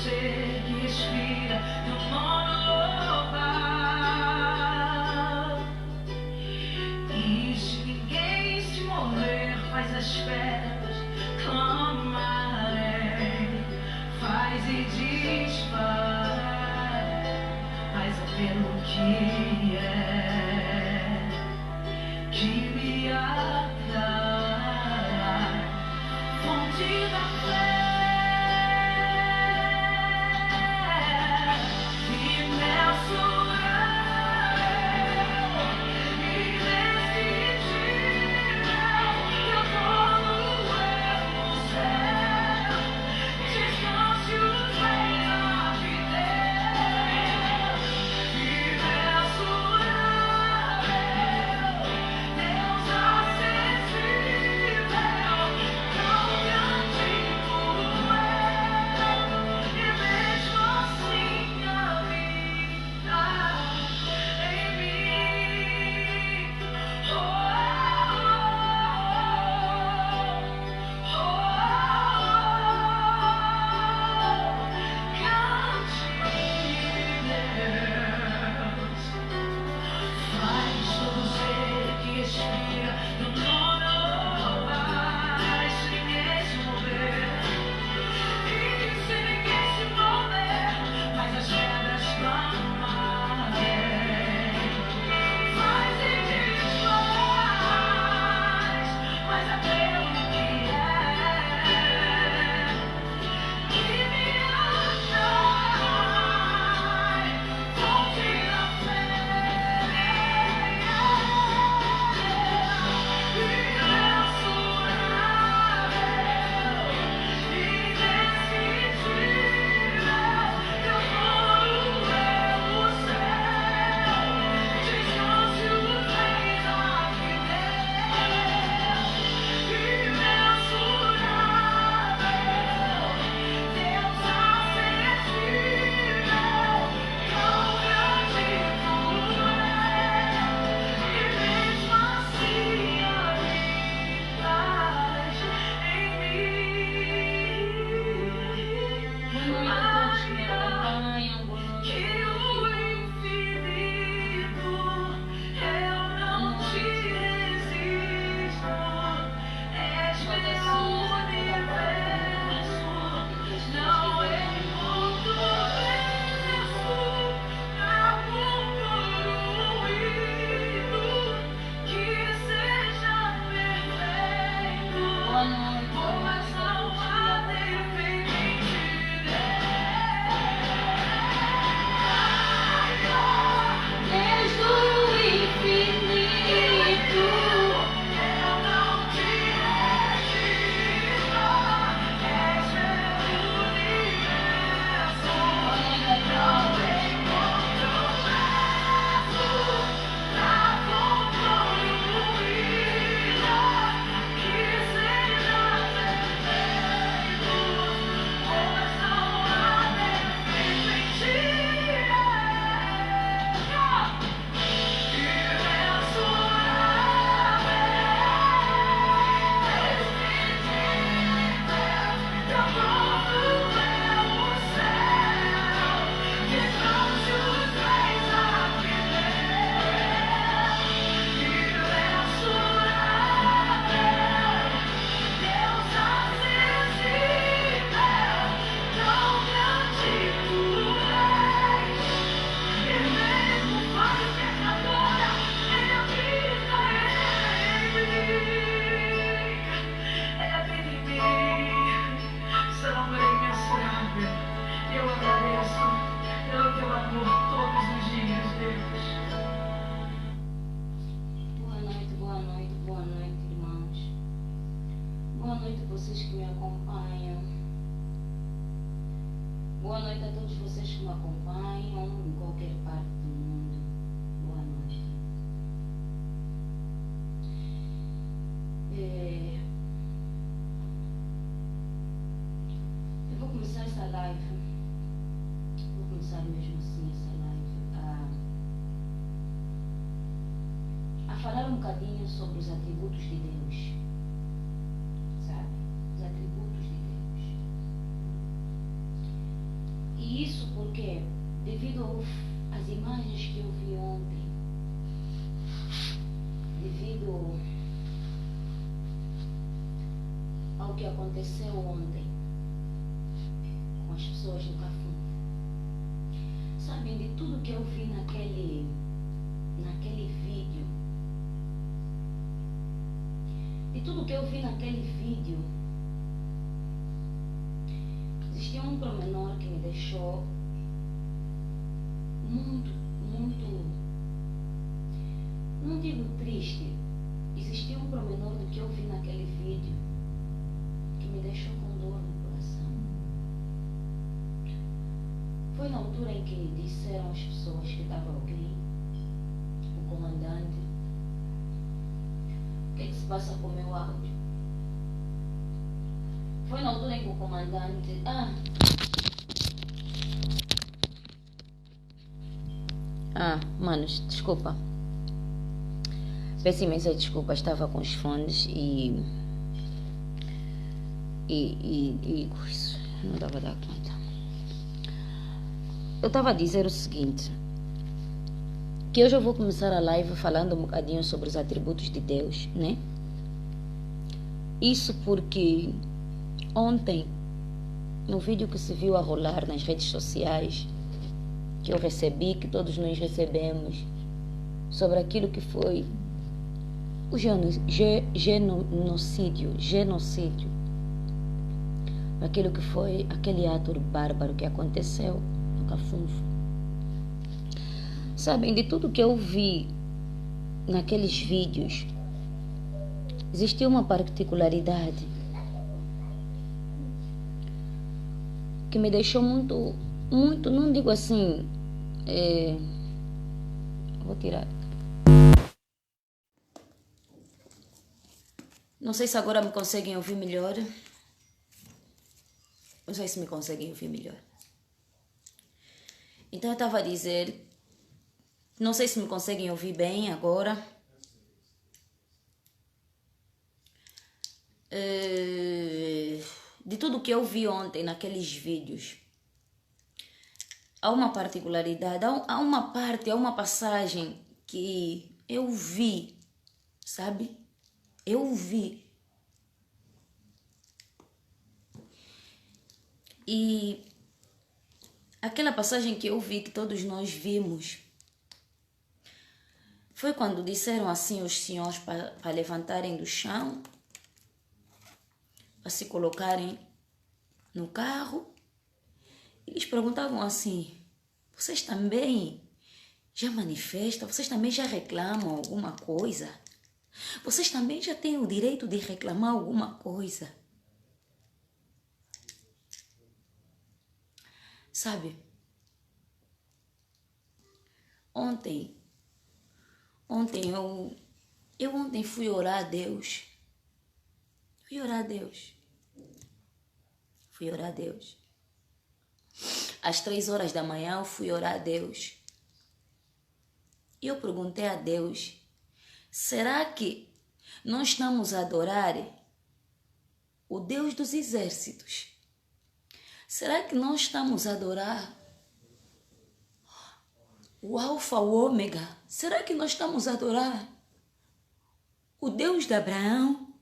ser que respira teu nome louvar. E se ninguém se mover, faz as pedras clamarem, faz e desfaz, faz pelo que é, que me atrai, fonte da fé. Falar um bocadinho sobre os atributos de Deus, sabe? Os atributos de Deus. Isso porque, devido às imagens que eu vi ontem, devido ao que aconteceu ontem com as pessoas no Cafum, sabem, de tudo que eu vi naquele vídeo, existia um pormenor que me deixou muito, não digo triste, existia um pormenor do que eu vi naquele vídeo que me deixou com dor no coração. Foi na altura em que disseram às pessoas que estava alguém, o comandante, o que é que se passa com o meu áudio? Foi na altura em que o comandante... manos, desculpa. Peço imensa desculpa, estava com os fones e isso, não dava a dar conta. Eu estava a dizer o seguinte, que hoje eu vou começar a live falando um bocadinho sobre os atributos de Deus, né? Isso porque ontem, no vídeo que se viu a rolar nas redes sociais, que eu recebi, que todos nós recebemos, sobre aquilo que foi o genocídio, aquilo que foi aquele ato bárbaro que aconteceu no Cafunfo. Sabem, de tudo que eu vi naqueles vídeos, existia uma particularidade que me deixou muito, não digo assim, vou tirar. Não sei se agora me conseguem ouvir melhor. Não sei se me conseguem ouvir melhor. Então eu estava a dizer, não sei se me conseguem ouvir bem agora. De tudo que eu vi ontem naqueles vídeos, há uma particularidade, há uma passagem que eu vi, sabe? Eu vi. E aquela passagem que eu vi, que todos nós vimos, foi quando disseram assim os senhores para levantarem do chão, para se colocarem no carro. Eles perguntavam assim, vocês também já manifestam? Vocês também já reclamam alguma coisa? Vocês também já têm o direito de reclamar alguma coisa? Sabe? Ontem eu fui orar a Deus. Fui orar a Deus. Às 3 horas da manhã eu fui orar a Deus. E eu perguntei a Deus, será que nós estamos a adorar o Deus dos exércitos? Será que nós estamos a adorar o Alfa, o Ômega? Será que nós estamos a adorar o Deus de Abraão,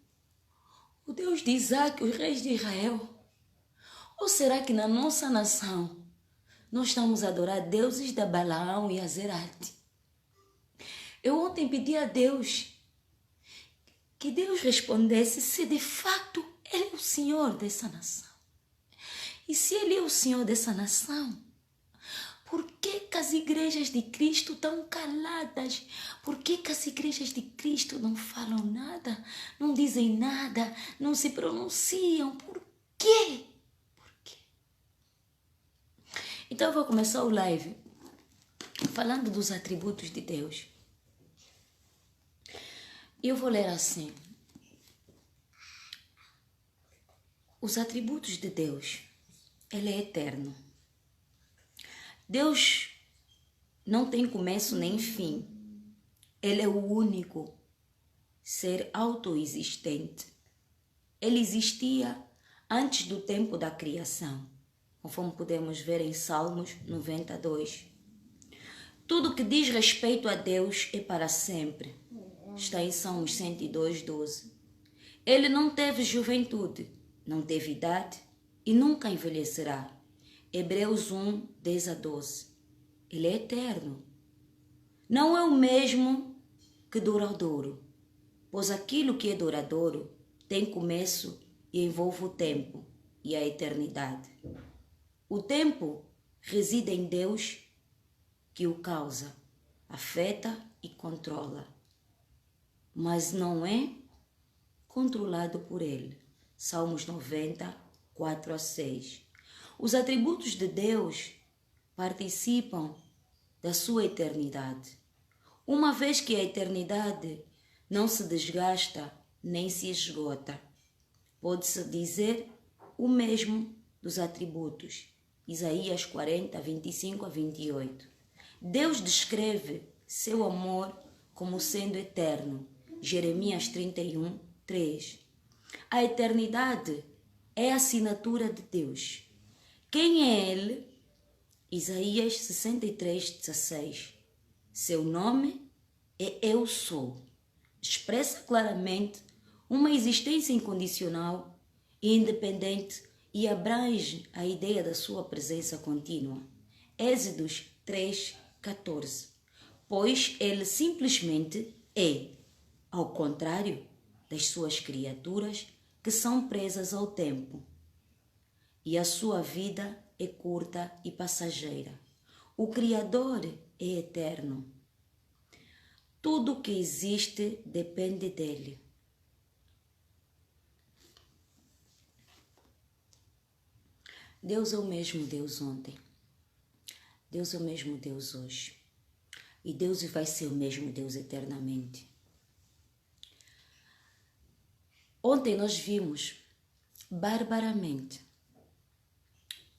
o Deus de Isaac, os reis de Israel? Ou será que na nossa nação nós estamos a adorar deuses de Balaão e Azerate? Eu ontem pedi a Deus que Deus respondesse se de fato Ele é o Senhor dessa nação. E se Ele é o Senhor dessa nação, por que as igrejas de Cristo estão caladas? Por que as igrejas de Cristo não falam nada, não dizem nada, não se pronunciam? Por quê? Então eu vou começar o live falando dos atributos de Deus. E eu vou ler assim. Os atributos de Deus, Ele é eterno. Deus não tem começo nem fim. Ele é o único ser autoexistente. Ele existia antes do tempo da criação. conforme podemos ver em Salmos 92. Tudo que diz respeito a Deus é para sempre. Está em Salmos 102, 12. Ele não teve juventude, não teve idade e nunca envelhecerá. Hebreus 1, 10 a 12. Ele é eterno. Não é o mesmo que duradouro, pois aquilo que é duradouro tem começo e envolve o tempo e a eternidade. O tempo reside em Deus que o causa, afeta e controla, mas não é controlado por ele. Salmos 90, 4 a 6. Os atributos de Deus participam da sua eternidade, uma vez que a eternidade não se desgasta nem se esgota. Pode-se dizer o mesmo dos atributos. Isaías 40, 25 a 28. Deus descreve seu amor como sendo eterno. Jeremias 31, 3. A eternidade é a assinatura de Deus. Quem é Ele? Isaías 63, 16. Seu nome é Eu Sou. Expressa claramente uma existência incondicional e independente e abrange a ideia da sua presença contínua. Êxodos 3, 14. Pois ele simplesmente é, ao contrário das suas criaturas que são presas ao tempo. E a sua vida é curta e passageira. O Criador é eterno. Tudo o que existe depende dele. Deus é o mesmo Deus ontem. Deus é o mesmo Deus hoje. E Deus vai ser o mesmo Deus eternamente. Ontem nós vimos, barbaramente,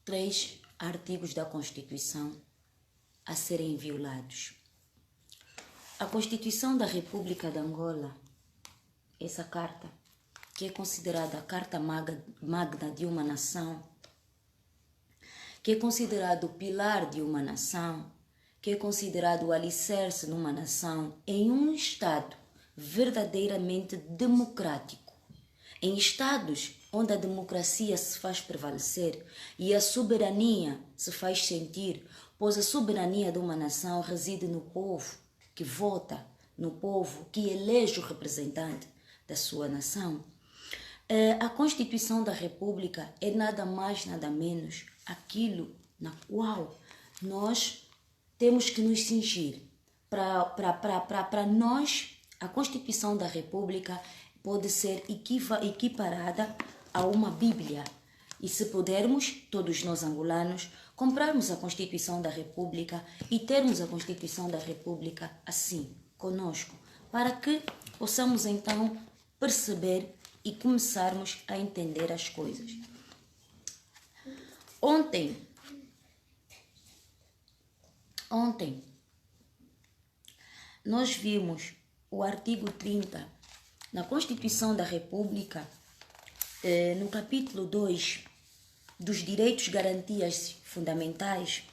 3 artigos da Constituição a serem violados. A Constituição da República de Angola, essa carta, que é considerada a Carta Magna de uma nação, que é considerado o pilar de uma nação, que é considerado o alicerce numa nação, em um Estado verdadeiramente democrático. Em Estados onde a democracia se faz prevalecer e a soberania se faz sentir, pois a soberania de uma nação reside no povo que vota, no povo que elege o representante da sua nação. A Constituição da República é nada mais, nada menos aquilo na qual nós temos que nos cingir. Para nós, a Constituição da República pode ser equiparada a uma Bíblia. E se pudermos, todos nós angolanos, comprarmos a Constituição da República e termos a Constituição da República assim, conosco, para que possamos então perceber e começarmos a entender as coisas. Ontem, nós vimos o artigo 30 na Constituição da República, no capítulo 2 dos direitos e garantias fundamentais,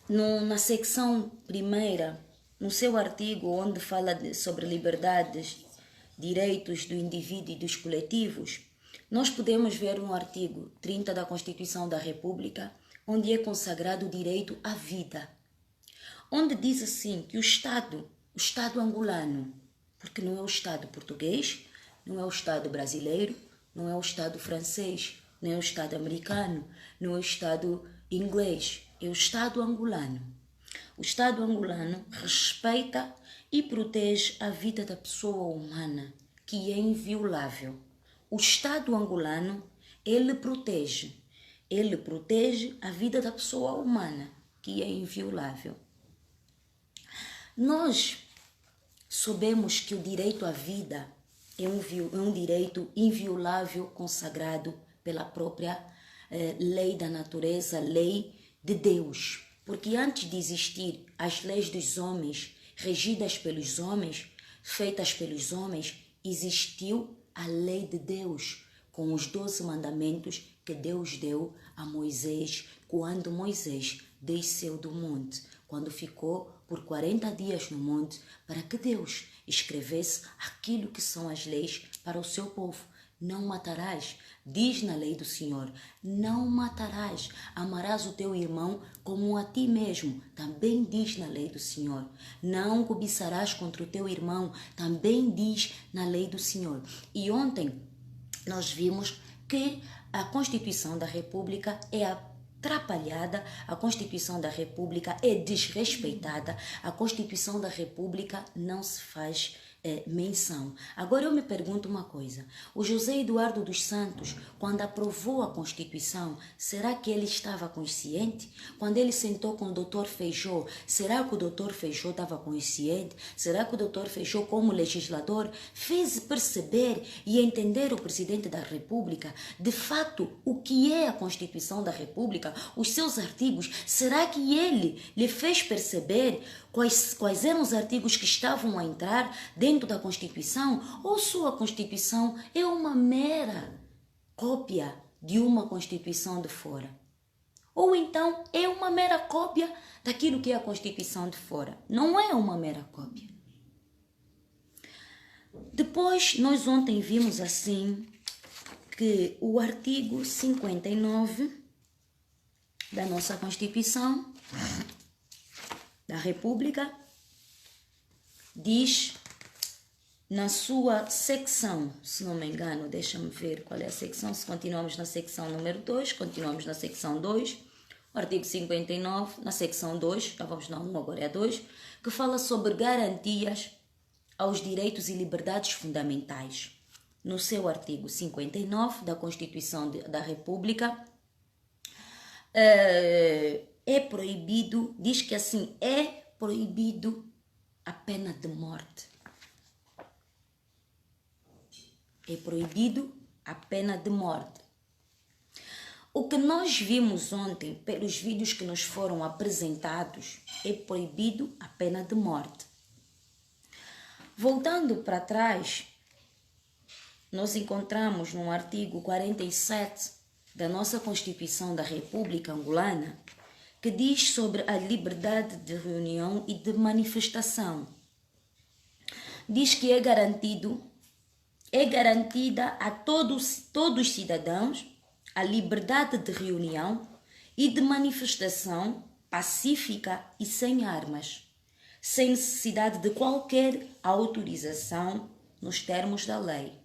na secção 1ª, no seu artigo onde fala sobre liberdades, direitos do indivíduo e dos coletivos, nós podemos ver no artigo 30 da Constituição da República, onde é consagrado o direito à vida, onde diz assim que o Estado angolano, porque não é o Estado português, não é o Estado brasileiro, não é o Estado francês, não é o Estado americano, não é o Estado inglês, é o Estado angolano. O Estado angolano respeita e protege a vida da pessoa humana, que é inviolável. O Estado angolano, ele protege a vida da pessoa humana, que é inviolável. Nós sabemos que o direito à vida é um direito inviolável consagrado pela própria lei da natureza, lei de Deus. Porque antes de existir as leis dos homens, regidas pelos homens, feitas pelos homens, existiu a lei de Deus, com os 12 mandamentos que Deus deu a Moisés quando Moisés desceu do monte, quando ficou por 40 dias no monte, para que Deus escrevesse aquilo que são as leis para o seu povo. Não matarás, diz na lei do Senhor, não matarás, amarás o teu irmão como a ti mesmo, também diz na lei do Senhor. Não cobiçarás contra o teu irmão, também diz na lei do Senhor. E ontem nós vimos que a Constituição da República é atrapalhada, a Constituição da República é desrespeitada, a Constituição da República não se faz menção. Agora eu me pergunto uma coisa, o José Eduardo dos Santos, quando aprovou a Constituição, será que ele estava consciente? Quando ele sentou com o Dr. Feijó, será que o Dr. Feijó estava consciente? Será que o Dr. Feijó, como legislador, fez perceber e entender o Presidente da República, de fato, o que é a Constituição da República, os seus artigos? Será que ele lhe fez perceber quais eram os artigos que estavam a entrar dentro da Constituição? Ou sua Constituição é uma mera cópia de uma Constituição de fora? Ou então é uma mera cópia daquilo que é a Constituição de fora? Não é uma mera cópia. Depois, nós ontem vimos assim que o artigo 59 da nossa Constituição da República diz na sua secção, se não me engano, deixa-me ver qual é a secção, se continuamos na secção número 2, continuamos na secção 2, o artigo 59, na secção 2, estávamos na 1, agora é a 2, que fala sobre garantias aos direitos e liberdades fundamentais. No seu artigo 59 da Constituição da República, é proibido, diz que assim, é proibido a pena de morte. É proibido a pena de morte. O que nós vimos ontem, pelos vídeos que nos foram apresentados, é proibido a pena de morte. Voltando para trás, nós encontramos no artigo 47 da nossa Constituição da República Angolana, que diz sobre a liberdade de reunião e de manifestação. Diz que é garantida a todos os cidadãos a liberdade de reunião e de manifestação pacífica e sem armas, sem necessidade de qualquer autorização nos termos da lei.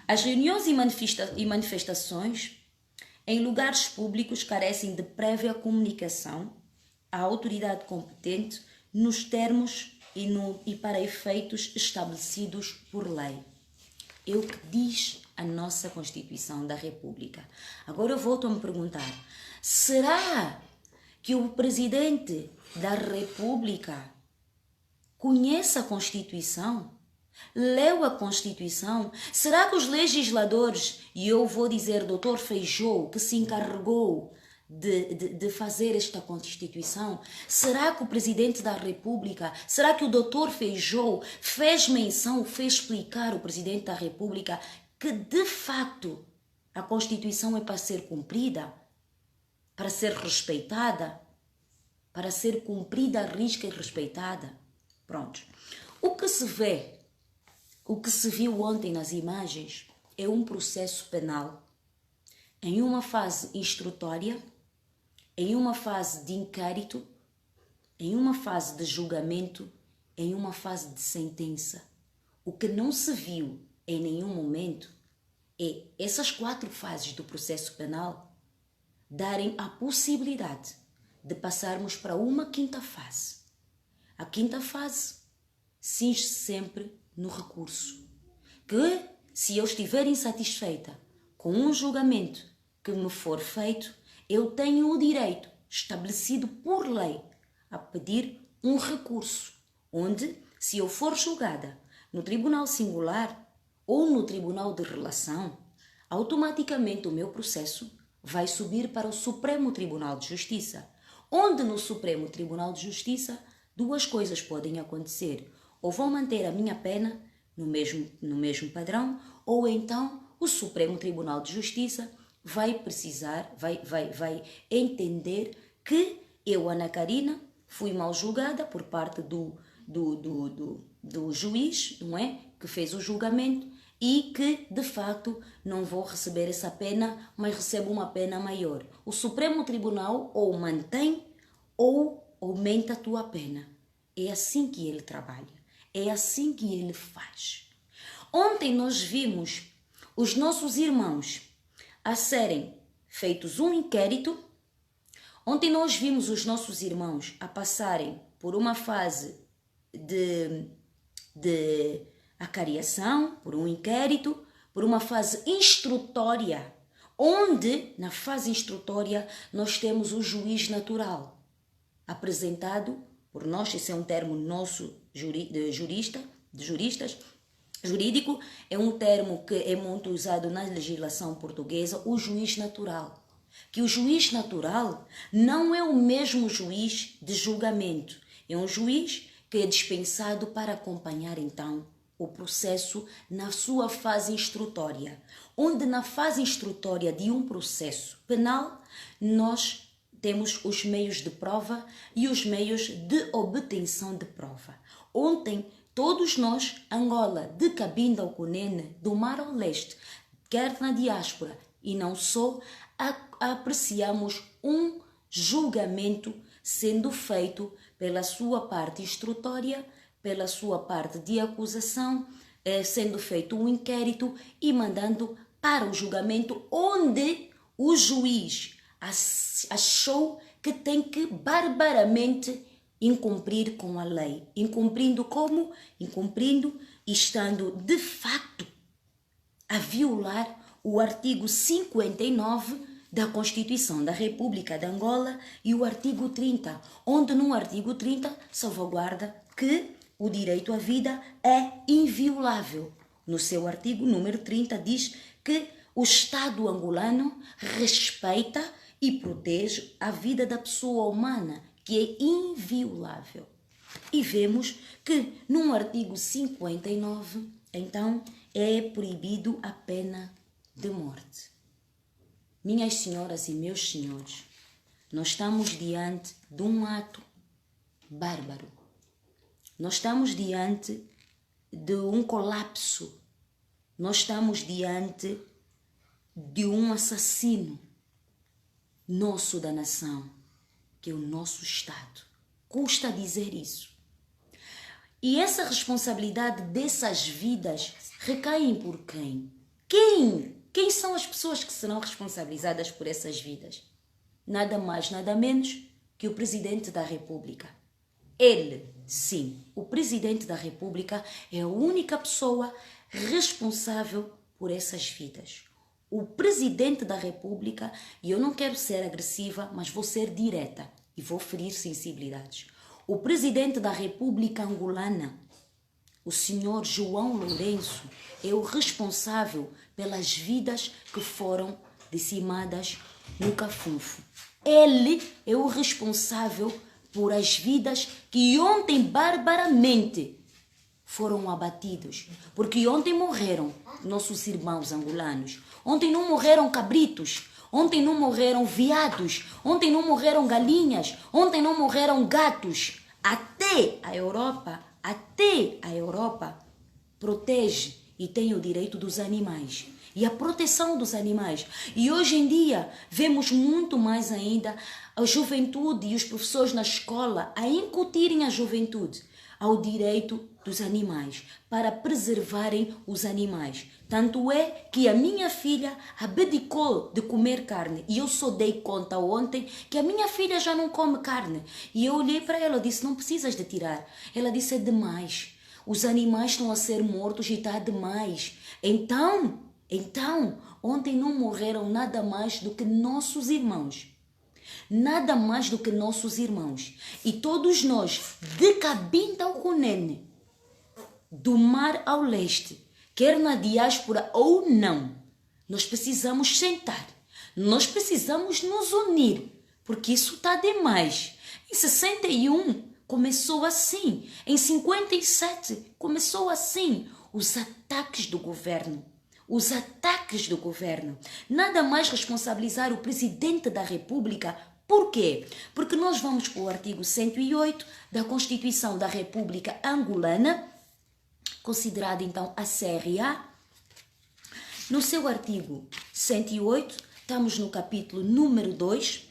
As reuniões e manifestações em lugares públicos carecem de prévia comunicação à autoridade competente nos termos e para efeitos estabelecidos por lei. É o que diz a nossa Constituição da República. Agora eu volto a me perguntar, será que o Presidente da República conhece a Constituição? Leu a Constituição? Será que os legisladores, e eu vou dizer Dr. Feijó, que se encarregou de fazer esta Constituição, será que o Presidente da República, será que o Dr. Feijó fez menção, fez explicar ao Presidente da República que de facto a Constituição é para ser cumprida, para ser respeitada, para ser cumprida à risca e respeitada? Pronto. O que se vê, o que se viu ontem nas imagens é um processo penal em uma fase instrutória, em uma fase de inquérito, em uma fase de julgamento, em uma fase de sentença. O que não se viu em nenhum momento é essas 4 fases do processo penal darem a possibilidade de passarmos para uma 5ª fase. A 5ª fase cinge-se sempre no recurso, que se eu estiver insatisfeita com um julgamento que me for feito, eu tenho o direito, estabelecido por lei, a pedir um recurso, onde, se eu for julgada no Tribunal Singular ou no Tribunal de Relação, automaticamente o meu processo vai subir para o Supremo Tribunal de Justiça, onde no Supremo Tribunal de Justiça 2 coisas podem acontecer. Ou vão manter a minha pena no mesmo padrão, ou então o Supremo Tribunal de Justiça vai precisar, vai entender que eu, Ana Karina, fui mal julgada por parte do juiz, não é? Que fez o julgamento e que, de facto, não vou receber essa pena, mas recebo uma pena maior. O Supremo Tribunal ou mantém ou aumenta a tua pena. É assim que ele trabalha. É assim que ele faz. Ontem nós vimos os nossos irmãos a serem feitos um inquérito. Ontem nós vimos os nossos irmãos a passarem por uma fase de acariação, por um inquérito, por uma fase instrutória, onde na fase instrutória nós temos o juiz natural, apresentado por nós, esse é um termo nosso de juristas, jurídico, é um termo que é muito usado na legislação portuguesa, o juiz natural. Que o juiz natural não é o mesmo juiz de julgamento, é um juiz que é dispensado para acompanhar então o processo na sua fase instrutória, onde na fase instrutória de um processo penal nós temos os meios de prova e os meios de obtenção de prova. Ontem, todos nós, Angola, de Cabinda ao Cunene, do Mar ao Leste, quer na diáspora e não só, apreciamos um julgamento sendo feito pela sua parte instrutória, pela sua parte de acusação, sendo feito um inquérito e mandando para o julgamento onde o juiz achou que tem que barbaramente incumprir com a lei. Incumprindo como? Incumprindo e estando de facto a violar o artigo 59 da Constituição da República de Angola e o artigo 30, onde no artigo 30 salvaguarda que o direito à vida é inviolável. No seu artigo número 30 diz que o Estado angolano respeita e protege a vida da pessoa humana, que é inviolável. E vemos que no artigo 59, então, é proibido a pena de morte. Minhas senhoras e meus senhores, nós estamos diante de um ato bárbaro. Nós estamos diante de um colapso. Nós estamos diante de um assassino nosso da nação, que é o nosso Estado. Custa dizer isso. E essa responsabilidade dessas vidas recai por quem? Quem são as pessoas que serão responsabilizadas por essas vidas? Nada mais, nada menos que o Presidente da República. Ele, sim, o Presidente da República é a única pessoa responsável por essas vidas. O Presidente da República, e eu não quero ser agressiva, mas vou ser direta e vou ferir sensibilidades. O Presidente da República Angolana, o senhor João Lourenço, é o responsável pelas vidas que foram dizimadas no Cafunfo. Ele é o responsável por as vidas que ontem barbaramente foram abatidos. Porque ontem morreram nossos irmãos angolanos. Ontem não morreram cabritos. Ontem não morreram veados. Ontem não morreram galinhas. Ontem não morreram gatos. Até a Europa protege e tem o direito dos animais. E a proteção dos animais. E hoje em dia vemos muito mais ainda a juventude e os professores na escola a incutirem a juventude ao direito dos animais, para preservarem os animais. Tanto é que a minha filha abdicou de comer carne. E eu só dei conta ontem que a minha filha já não come carne. E eu olhei para ela e disse, não precisas de tirar. Ela disse, é demais. Os animais estão a ser mortos e está demais. Então, ontem não morreram nada mais do que nossos irmãos. Nada mais do que nossos irmãos. E todos nós, de Cabinda ao Cunene, do Mar ao Leste, quer na diáspora ou não, nós precisamos sentar. Nós precisamos nos unir, porque isso está demais. Em 61 começou assim. Em 57 começou assim. Os ataques do governo. os ataques do governo. Nada mais responsabilizar o presidente da República. Por quê? Porque nós vamos para o artigo 108 da Constituição da República Angolana, considerada então a CRA. No seu artigo 108, estamos no capítulo número 2,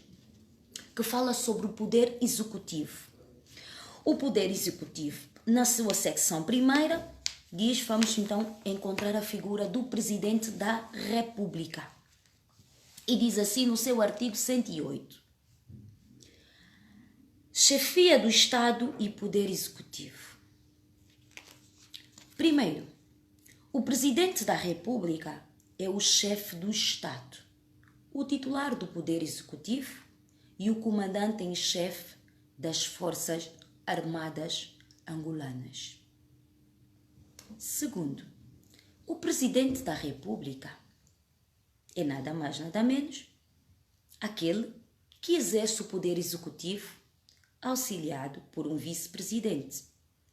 que fala sobre o poder executivo. O poder executivo, na sua secção primeira, diz, vamos então encontrar a figura do presidente da República. E diz assim no seu artigo 108. Chefia do Estado e poder executivo. Primeiro, o presidente da República é o chefe do Estado, o titular do poder executivo e o comandante em chefe das Forças Armadas angolanas. Segundo, o presidente da República é nada mais nada menos aquele que exerce o poder executivo auxiliado por um vice-presidente,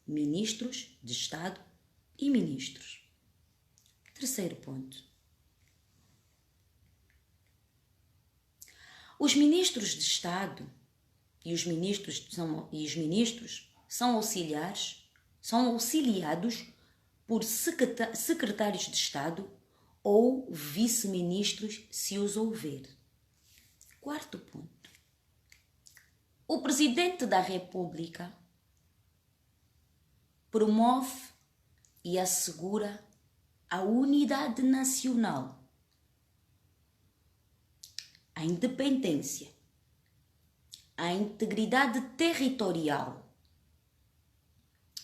ministros de Estado e ministros. Terceiro ponto. Os ministros de Estado e os ministros são auxiliados por secretários de Estado ou vice-ministros, se os houver. Quarto ponto. O presidente da República promove e assegura a unidade nacional, a independência, a integridade territorial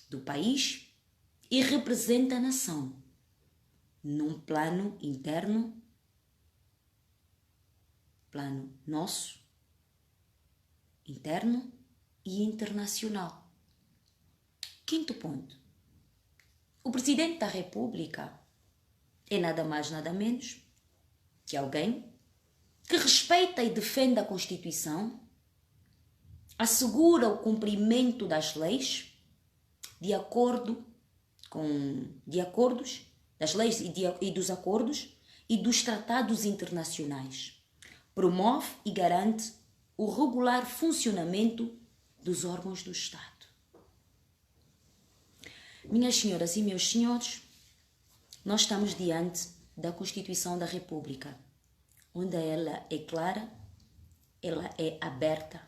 do país e representa a nação num plano interno, plano nosso, interno e internacional. Quinto ponto. O presidente da República é nada mais nada menos que alguém que respeita e defende a Constituição, assegura o cumprimento das leis das leis e dos acordos e dos tratados internacionais. Promove e garante o regular funcionamento dos órgãos do Estado. Minhas senhoras e meus senhores, nós estamos diante da Constituição da República, onde ela é clara, ela é aberta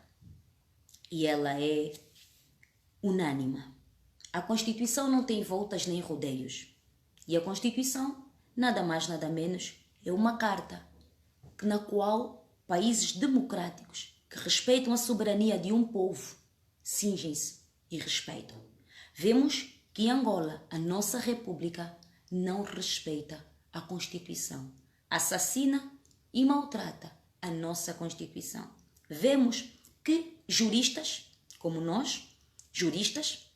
e ela é unânime. A Constituição não tem voltas nem rodeios. E a Constituição, nada mais nada menos, é uma carta na qual países democráticos que respeitam a soberania de um povo cingem-se e respeitam. Vemos que Angola, a nossa república, não respeita a Constituição. Assassina e maltrata a nossa Constituição. Vemos que juristas, como nós, juristas,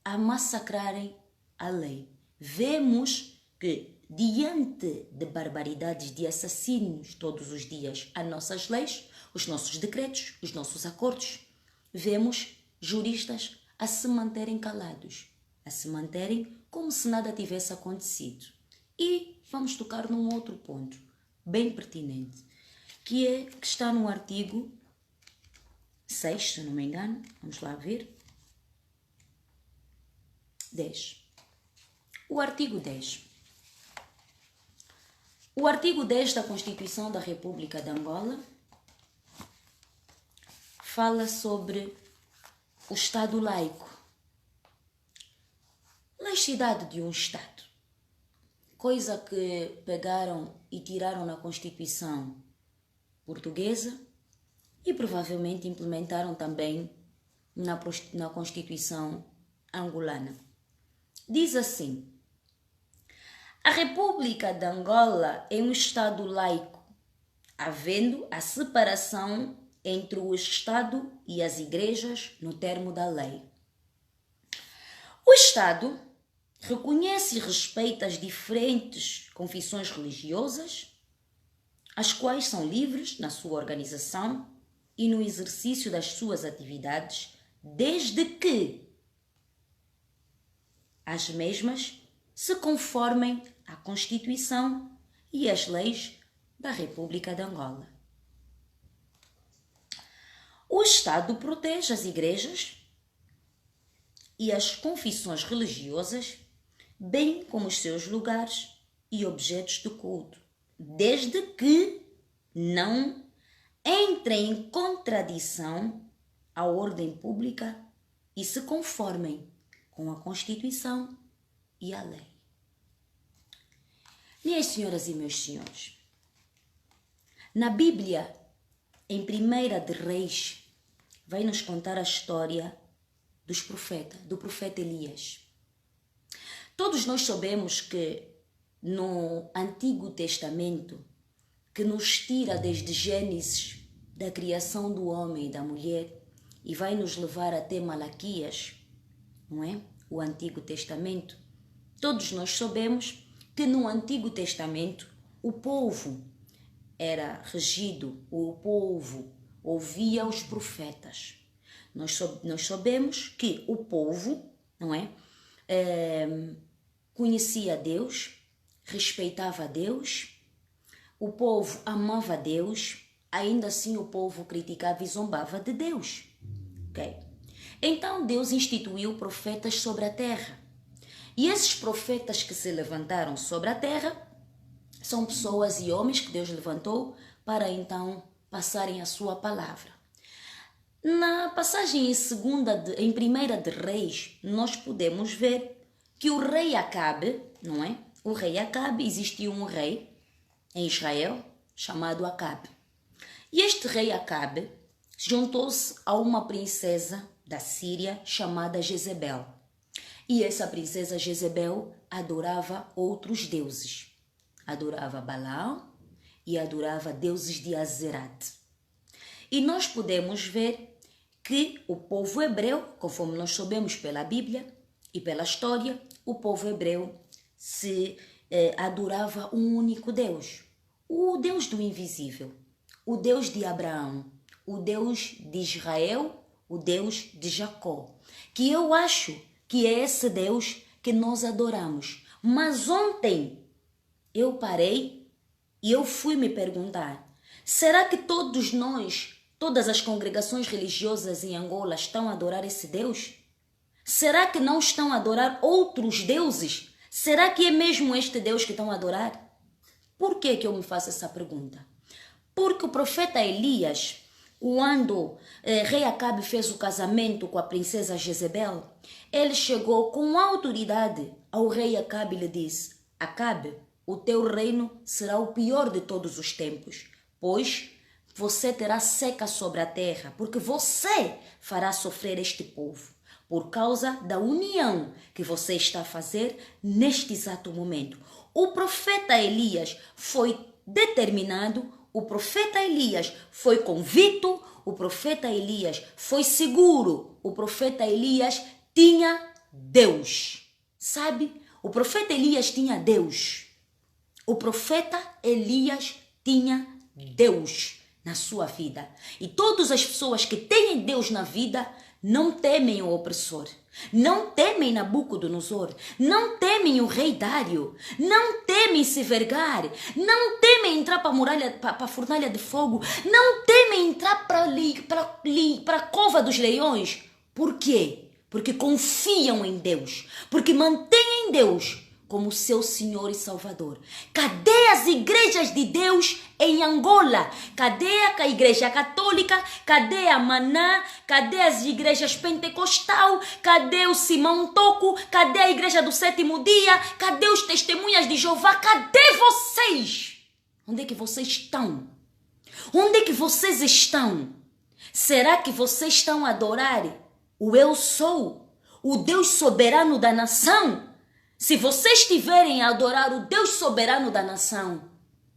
a massacrarem a lei. Vemos que, diante de barbaridades, de assassínios todos os dias a nossas leis, os nossos decretos, os nossos acordos, vemos juristas a se manterem calados, a se manterem como se nada tivesse acontecido. E vamos tocar num outro ponto, bem pertinente, que está no artigo 6, se não me engano, vamos lá ver, 10. O artigo 10. O artigo 10 da Constituição da República de Angola fala sobre o Estado laico, laicidade de um Estado, coisa que pegaram e tiraram na Constituição portuguesa e provavelmente implementaram também na Constituição angolana. Diz assim: a República de Angola é um Estado laico, havendo a separação entre o Estado e as igrejas no termo da lei. O Estado reconhece e respeita as diferentes confissões religiosas, as quais são livres na sua organização e no exercício das suas atividades, desde que as mesmas se conformem a Constituição e as leis da República de Angola. O Estado protege as igrejas e as confissões religiosas, bem como os seus lugares e objetos de culto, desde que não entrem em contradição à ordem pública e se conformem com a Constituição e a lei. Minhas senhoras e meus senhores, na Bíblia, em 1 de Reis, vai nos contar a história do profeta Elias. Todos nós sabemos que no Antigo Testamento, que nos tira desde Gênesis, da criação do homem e da mulher, e vai nos levar até Malaquias, não é? O Antigo Testamento. Todos nós sabemos que no Antigo Testamento o povo era regido, o povo ouvia os profetas. Nós sabemos que o povo, não é? Conhecia Deus, respeitava Deus, o povo amava Deus, ainda assim o povo criticava e zombava de Deus. Okay? Então Deus instituiu profetas sobre a terra. E esses profetas que se levantaram sobre a terra são pessoas e homens que Deus levantou para então passarem a sua palavra. Na passagem em 1 de Reis, nós podemos ver que o rei Acabe, não é? O rei Acabe, existia um rei em Israel chamado Acabe. E este rei Acabe juntou-se a uma princesa da Síria chamada Jezebel. E essa princesa Jezebel adorava outros deuses. Adorava Balaão e adorava deuses de Azerat. E nós podemos ver que o povo hebreu, conforme nós sabemos pela Bíblia e pela história, o povo hebreu adorava um único Deus. O Deus do invisível, o Deus de Abraão, o Deus de Israel, o Deus de Jacó. Que eu acho que é esse Deus que nós adoramos. Mas ontem eu parei e eu fui me perguntar, será que todas as congregações religiosas em Angola estão a adorar esse Deus? Será que não estão a adorar outros deuses? Será que é mesmo este Deus que estão a adorar? Por que eu me faço essa pergunta? Porque o profeta Elias, quando rei Acabe fez o casamento com a princesa Jezebel, ele chegou com autoridade ao rei Acabe e lhe disse: Acabe, o teu reino será o pior de todos os tempos, pois você terá seca sobre a terra, porque você fará sofrer este povo, por causa da união que você está a fazer neste exato momento. O profeta Elias foi determinado, o profeta Elias foi convicto, o profeta Elias foi seguro, o profeta Elias tinha Deus. Sabe? O profeta Elias tinha Deus. O profeta Elias tinha Deus na sua vida. E todas as pessoas que têm Deus na vida não temem o opressor, não temem Nabucodonosor, não temem o rei Dário, não temem se vergar, não temem entrar para a fornalha de fogo, não temem entrar para a cova dos leões. Por quê? Porque confiam em Deus, porque mantêm em Deus como seu Senhor e Salvador. Cadê as igrejas de Deus em Angola? Cadê a igreja católica? Cadê a Maná? Cadê as igrejas pentecostal? Cadê o Simão Toco? Cadê a igreja do sétimo dia? Cadê os testemunhas de Jeová? Cadê vocês? Onde é que vocês estão? Onde é que vocês estão? Será que vocês estão a adorar o Eu Sou, o Deus soberano da nação? Se vocês estiverem a adorar o Deus soberano da nação,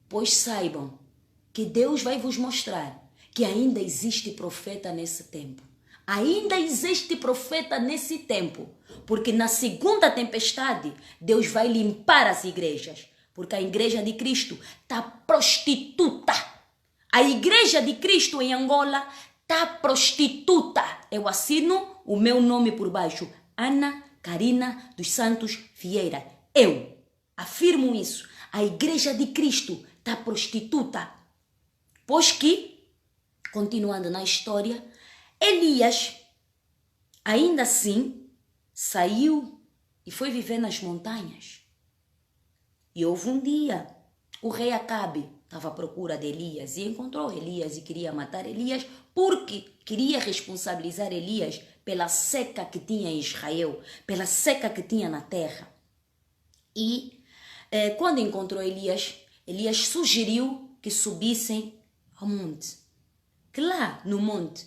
pois saibam que Deus vai vos mostrar que ainda existe profeta nesse tempo. Ainda existe profeta nesse tempo, porque na segunda tempestade Deus vai limpar as igrejas, porque a igreja de Cristo está prostituta. A igreja de Cristo em Angola está prostituta. Eu assino o meu nome por baixo, Ana Carina dos Santos Vieira. Eu. Afirmo isso. A igreja de Cristo está prostituta. Pois que, continuando na história, Elias, ainda assim, saiu e foi viver nas montanhas. E houve um dia, o rei Acabe estava à procura de Elias e encontrou Elias e queria matar Elias porque queria responsabilizar Elias pela seca que tinha em Israel, pela seca que tinha na terra. E quando encontrou Elias, Elias sugeriu que subissem ao monte. Que lá no monte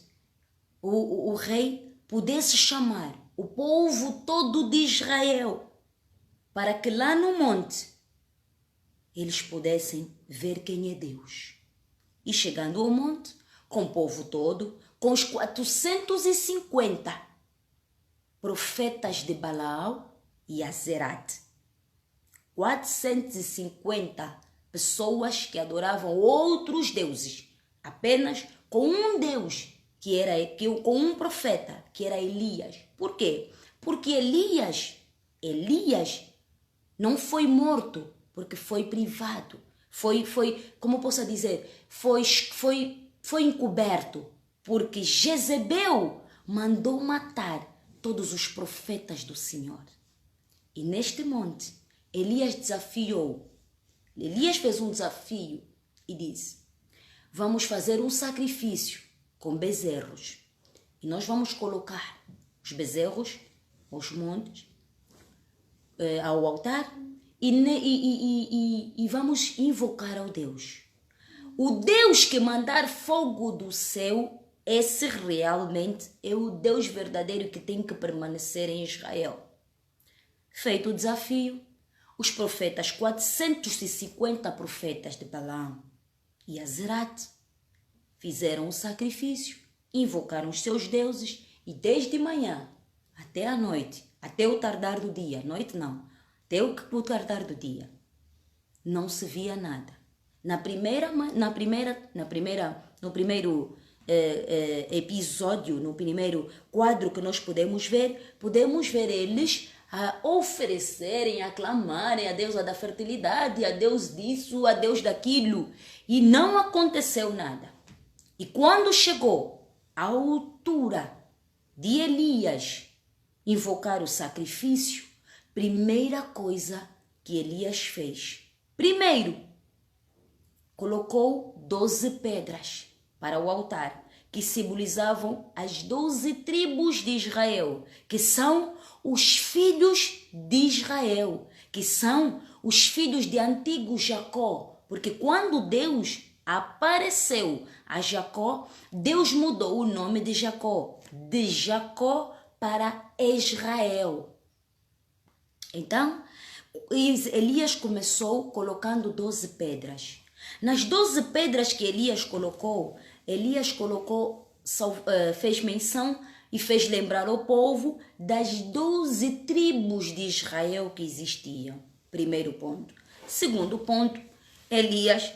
o rei pudesse chamar o povo todo de Israel para que lá no monte eles pudessem ver quem é Deus. E chegando ao monte, com o povo todo, com os 450 profetas de Balaal e Azerat. 450 pessoas que adoravam outros deuses, apenas com um Deus, com um profeta, que era Elias. Por quê? Porque Elias não foi morto, porque foi privado, como posso dizer, foi encoberto, porque Jezebel mandou matar todos os profetas do Senhor. E neste monte, Elias fez um desafio e disse: vamos fazer um sacrifício com bezerros. E nós vamos colocar os bezerros aos montes, ao altar, e vamos invocar ao Deus. O Deus que mandar fogo do céu, esse realmente é o Deus verdadeiro que tem que permanecer em Israel. Feito o desafio, os profetas, 450 profetas de Balaam e Azerat, fizeram o sacrifício, invocaram os seus deuses e desde manhã até a noite, até o tardar do dia, noite não, até o tardar do dia, não se via nada. No primeiro episódio, no primeiro quadro que nós podemos ver eles a oferecerem, a clamarem a deusa da fertilidade, a Deus disso, a Deus daquilo. E não aconteceu nada. E quando chegou a altura de Elias invocar o sacrifício, primeira coisa que Elias fez, primeiro, colocou 12 pedras para o altar, que simbolizavam as 12 tribos de Israel, que são os filhos de Israel, que são os filhos de antigo Jacó, porque quando Deus apareceu a Jacó, Deus mudou o nome de Jacó para Israel. Então, Elias começou colocando 12 pedras. Nas 12 pedras que Elias colocou, fez menção e fez lembrar ao povo das 12 tribos de Israel que existiam. Primeiro ponto. Segundo ponto, Elias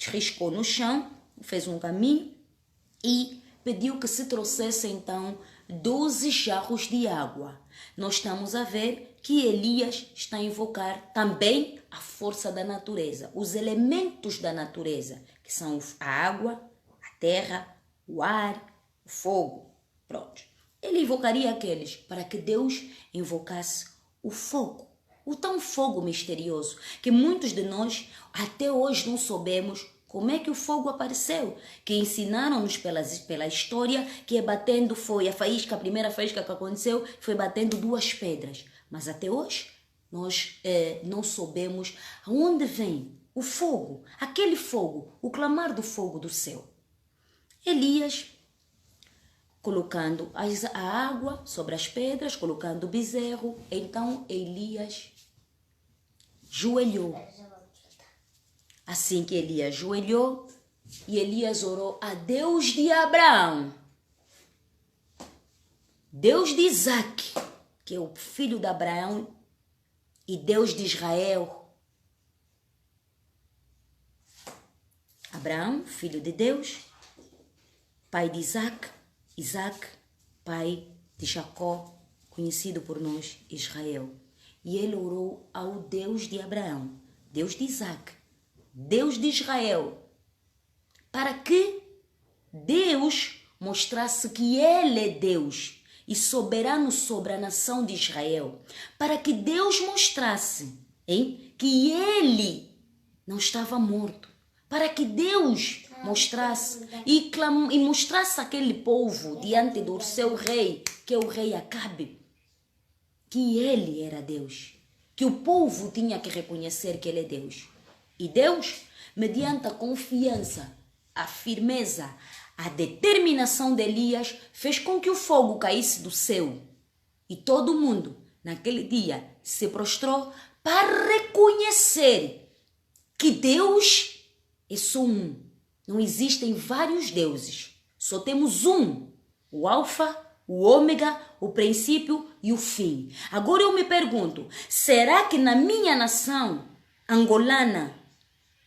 riscou no chão, fez um caminho e pediu que se trouxesse então 12 jarros de água. Nós estamos a ver que Elias está a invocar também a força da natureza, os elementos da natureza, que são a água, a terra, o ar, o fogo. Pronto. Ele invocaria aqueles para que Deus invocasse o fogo. O tão fogo misterioso que muitos de nós até hoje não soubemos como é que o fogo apareceu, que ensinaram-nos pela história que foi a primeira faísca que aconteceu, foi batendo 2 pedras. Mas até hoje nós não soubemos aonde vem o fogo, aquele fogo, o clamar do fogo do céu. Elias, colocando a água sobre as pedras, colocando o bezerro, então Elias joelhou. Assim que Elias ajoelhou, e Elias orou a Deus de Abraão, Deus de Isaac, que é o filho de Abraão, e Deus de Israel. Abraão, filho de Deus, pai de Isaac, Isaac, pai de Jacó, conhecido por nós, Israel. E ele orou ao Deus de Abraão, Deus de Isaac, Deus de Israel, para que Deus mostrasse que ele é Deus e soberano sobre a nação de Israel, para que Deus mostrasse que ele não estava morto, para que Deus mostrasse e mostrasse aquele povo diante do seu rei, que é o rei Acabe, que ele era Deus, que o povo tinha que reconhecer que ele é Deus. E Deus, mediante a confiança, a firmeza, a determinação de Elias, fez com que o fogo caísse do céu. E todo mundo, naquele dia, se prostrou para reconhecer que Deus é só um. Não existem vários deuses. Só temos um. O Alfa, o Ômega, o princípio e o fim. Agora eu me pergunto, será que na minha nação angolana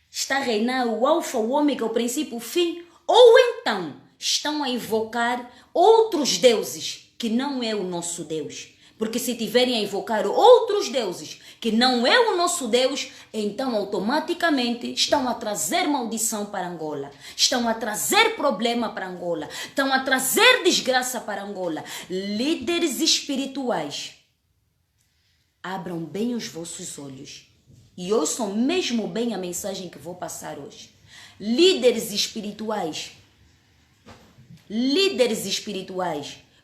está a reinar o Alfa, o Ômega, o princípio, o fim? Ou então estão a invocar outros deuses que não é o nosso Deus? Porque se tiverem a invocar outros deuses que não é o nosso Deus, então automaticamente estão a trazer maldição para Angola, estão a trazer problema para Angola, estão a trazer desgraça para Angola. Líderes espirituais, abram bem os vossos olhos e ouçam mesmo bem a mensagem que vou passar hoje. Líderes espirituais,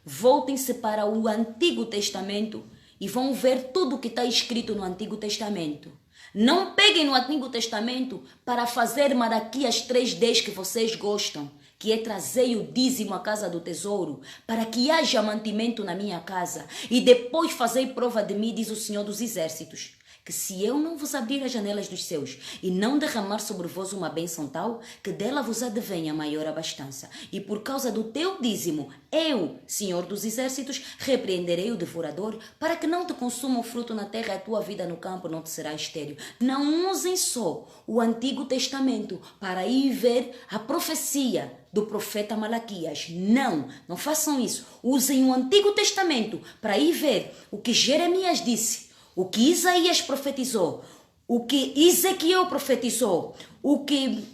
voltem-se para o Antigo Testamento e vão ver tudo o que está escrito no Antigo Testamento. Não peguem no Antigo Testamento para fazer Malaquias 3:10 que vocês gostam, que é trazer o dízimo à casa do tesouro, para que haja mantimento na minha casa, e depois fazer prova de mim, diz o Senhor dos Exércitos, que se eu não vos abrir as janelas dos céus e não derramar sobre vós uma bênção tal, que dela vos advenha maior abastança. E por causa do teu dízimo, eu, Senhor dos Exércitos, repreenderei o devorador, para que não te consuma o fruto na terra e a tua vida no campo não te será estéril. Não usem só o Antigo Testamento para ir ver a profecia do profeta Malaquias. Não façam isso. Usem o Antigo Testamento para ir ver o que Jeremias disse, o que Isaías profetizou, o que Ezequiel profetizou, o que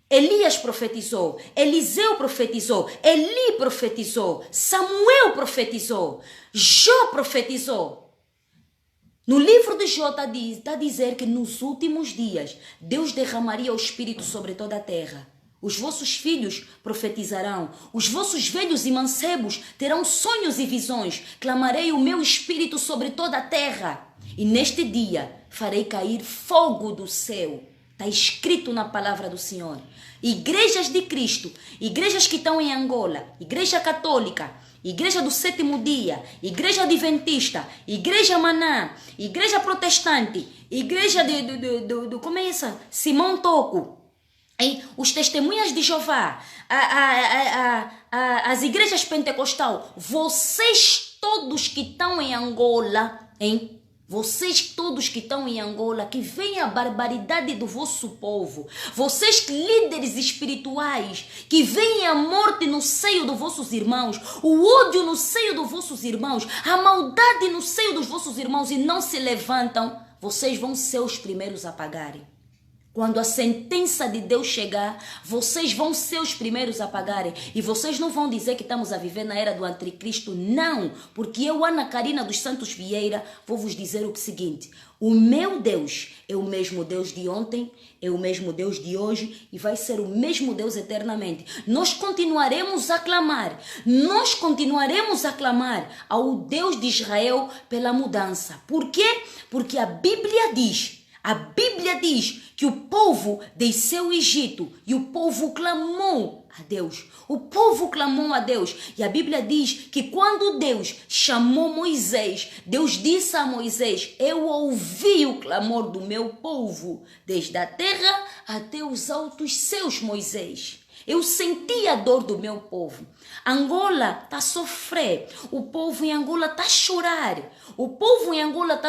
Elias profetizou, Eliseu profetizou, Eli profetizou, Samuel profetizou, Jó profetizou. No livro de Jó está a dizer que nos últimos dias Deus derramaria o Espírito sobre toda a terra. Os vossos filhos profetizarão, os vossos velhos e mancebos terão sonhos e visões. Clamarei o meu Espírito sobre toda a terra. E neste dia farei cair fogo do céu. Está escrito na palavra do Senhor. Igrejas de Cristo, igrejas que estão em Angola, igreja católica, igreja do sétimo dia, igreja adventista, igreja Maná, igreja protestante, igreja como é essa? Simão Toco, os testemunhas de Jeová, as igrejas pentecostal, vocês todos que estão em Angola, vocês todos que estão em Angola, que veem a barbaridade do vosso povo, vocês líderes espirituais, que veem a morte no seio dos vossos irmãos, o ódio no seio dos vossos irmãos, a maldade no seio dos vossos irmãos e não se levantam, vocês vão ser os primeiros a pagarem. Quando a sentença de Deus chegar, vocês vão ser os primeiros a pagarem. E vocês não vão dizer que estamos a viver na era do anticristo. Não, porque eu, Ana Karina dos Santos Vieira, vou vos dizer o seguinte. O meu Deus é o mesmo Deus de ontem, é o mesmo Deus de hoje e vai ser o mesmo Deus eternamente. Nós continuaremos a clamar ao Deus de Israel pela mudança. Por quê? Porque a Bíblia diz que o povo desceu o Egito e o povo clamou a Deus. O povo clamou a Deus. E a Bíblia diz que quando Deus chamou Moisés, Deus disse a Moisés: eu ouvi o clamor do meu povo, desde a terra até os altos céus, Moisés. Eu senti a dor do meu povo. Angola está a sofrer. O povo em Angola está a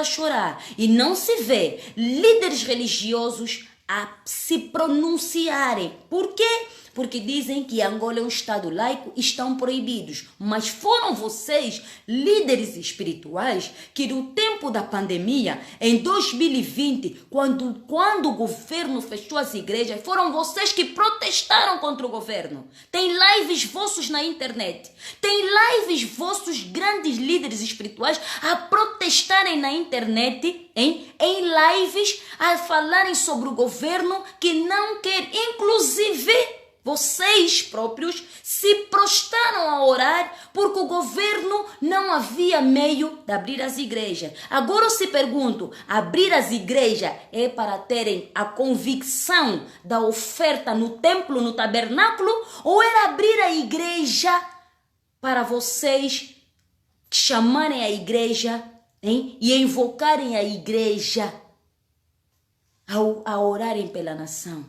chorar. E não se vê líderes religiosos a se pronunciarem. Por quê? porque dizem que Angola é um estado laico e estão proibidos. Mas foram vocês, líderes espirituais, que no tempo da pandemia, em 2020, quando o governo fechou as igrejas, foram vocês que protestaram contra o governo. Tem lives vossos na internet. Tem lives vossos grandes líderes espirituais a protestarem na internet, em lives, a falarem sobre o governo que não quer. Inclusive, vocês próprios se prostraram a orar porque o governo não havia meio de abrir as igrejas. Agora eu se pergunto, abrir as igrejas é para terem a convicção da oferta no templo, no tabernáculo, ou era abrir a igreja para vocês chamarem a igreja, hein, e invocarem a igreja a orarem pela nação,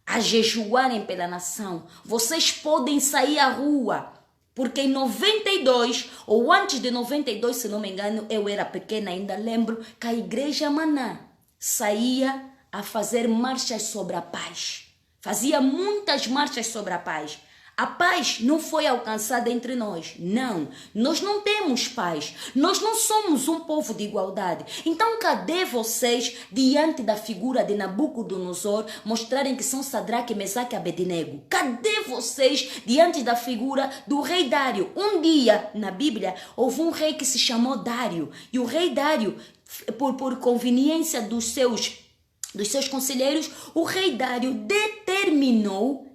a jejuarem pela nação? Vocês podem sair à rua, porque em 92, ou antes de 92, se não me engano, eu era pequena, ainda lembro que a igreja Maná saía a fazer marchas sobre a paz. Fazia muitas marchas sobre a paz. A paz não foi alcançada entre nós. Não, nós não temos paz. Nós não somos um povo de igualdade. Então, cadê vocês diante da figura de Nabucodonosor mostrarem que são Sadraque, Mesaque e Abednego? Cadê vocês diante da figura do rei Dário? Um dia, na Bíblia, houve um rei que se chamou Dário. E o rei Dário, por conveniência dos seus conselheiros, o rei Dário determinou,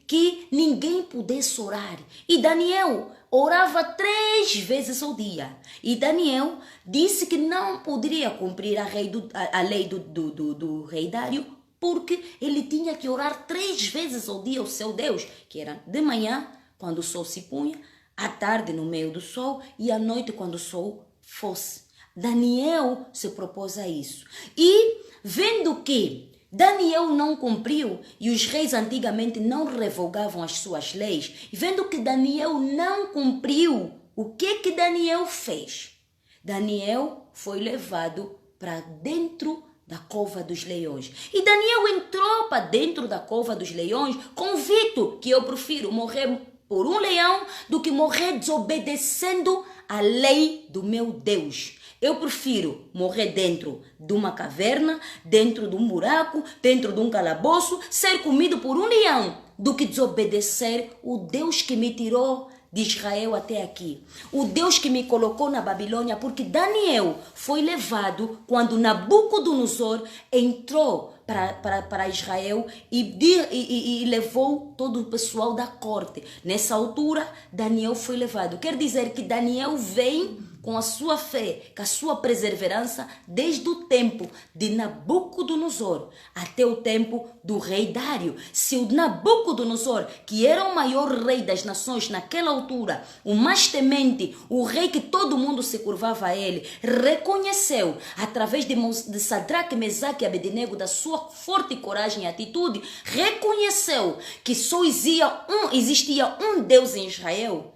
que ninguém pudesse orar. E Daniel orava 3 vezes ao dia. E Daniel disse que não poderia cumprir a lei do rei Dário, porque ele tinha que orar 3 vezes ao dia ao seu Deus, que era de manhã, quando o sol se punha, à tarde no meio do sol e à noite quando o sol fosse. Daniel se propôs a isso. E vendo que Daniel não cumpriu e os reis antigamente não revogavam as suas leis, e vendo que Daniel não cumpriu, o que Daniel fez? Daniel foi levado para dentro da cova dos leões. E Daniel entrou para dentro da cova dos leões, convicto que eu prefiro morrer por um leão do que morrer desobedecendo a lei do meu Deus. Eu prefiro morrer dentro de uma caverna, dentro de um buraco, dentro de um calabouço, ser comido por um leão, do que desobedecer o Deus que me tirou de Israel até aqui. O Deus que me colocou na Babilônia, porque Daniel foi levado quando Nabucodonosor entrou para Israel e levou todo o pessoal da corte. Nessa altura, Daniel foi levado. Quer dizer que Daniel vem com a sua fé, com a sua perseverança, desde o tempo de Nabucodonosor até o tempo do rei Dário. Se o Nabucodonosor, que era o maior rei das nações naquela altura, o mais temente, o rei que todo mundo se curvava a ele, reconheceu, através de Sadraque, Mesaque e Abednego, da sua forte coragem e atitude, reconheceu que só existia um Deus em Israel,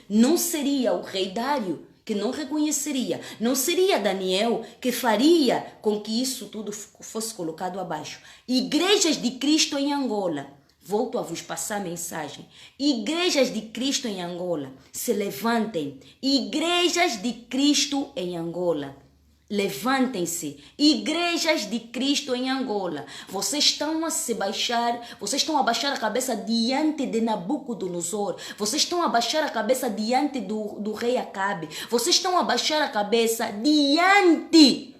não seria o rei Dário que não reconheceria, não seria Daniel que faria com que isso tudo fosse colocado abaixo. Igrejas de Cristo em Angola, volto a vos passar a mensagem. Igrejas de Cristo em Angola, se levantem. Igrejas de Cristo em Angola, levantem-se. Igrejas de Cristo em Angola, vocês estão a se baixar, vocês estão a baixar a cabeça diante de Nabucodonosor, vocês estão a baixar a cabeça diante do rei Acabe, vocês estão a baixar a cabeça diante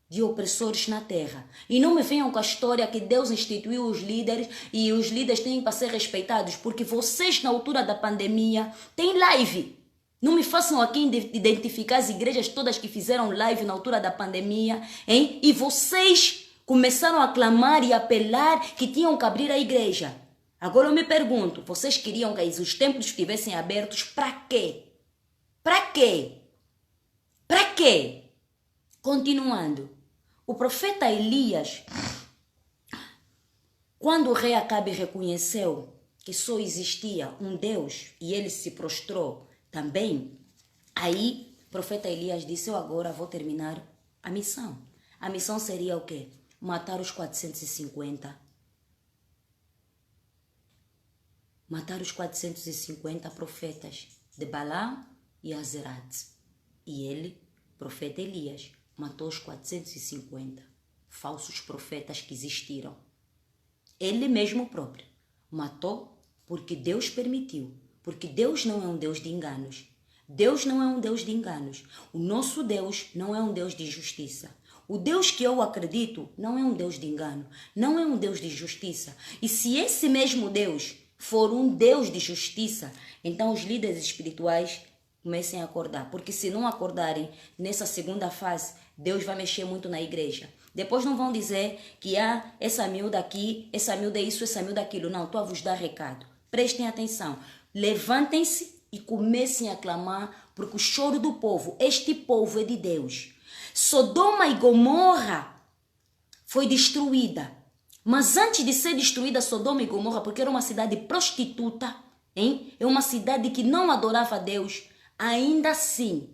de opressores na terra. E não me venham com a história que Deus instituiu os líderes e os líderes têm para ser respeitados, porque vocês na altura da pandemia têm live. Não me façam aqui identificar as igrejas todas que fizeram live na altura da pandemia, e vocês começaram a clamar e apelar que tinham que abrir a igreja. Agora eu me pergunto, vocês queriam que os templos estivessem abertos para quê? Para quê? Para quê? Continuando, o profeta Elias, quando o rei Acabe reconheceu que só existia um Deus e ele se prostrou também, aí o profeta Elias disse: eu agora vou terminar a missão. A missão seria o quê? Matar os 450 matar os 450 profetas de Balaam e Azerate. E ele, profeta Elias, matou os 450 falsos profetas que existiram. Ele mesmo próprio matou porque Deus permitiu. Porque Deus não é um Deus de enganos. Deus não é um Deus de enganos. O nosso Deus não é um Deus de justiça. O Deus que eu acredito não é um Deus de engano. Não é um Deus de justiça. E se esse mesmo Deus for um Deus de justiça, então os líderes espirituais comecem a acordar. Porque se não acordarem nessa segunda fase, Deus vai mexer muito na igreja. Depois não vão dizer que essa miúda aqui, essa miúda é isso, essa miúda é aquilo. Não, estou a vos dar recado. Prestem atenção. Levantem-se e comecem a clamar, porque o choro do povo, este povo é de Deus. Sodoma e Gomorra foi destruída. Mas antes de ser destruída Sodoma e Gomorra, porque era uma cidade prostituta, hein? É uma cidade que não adorava a Deus, ainda assim,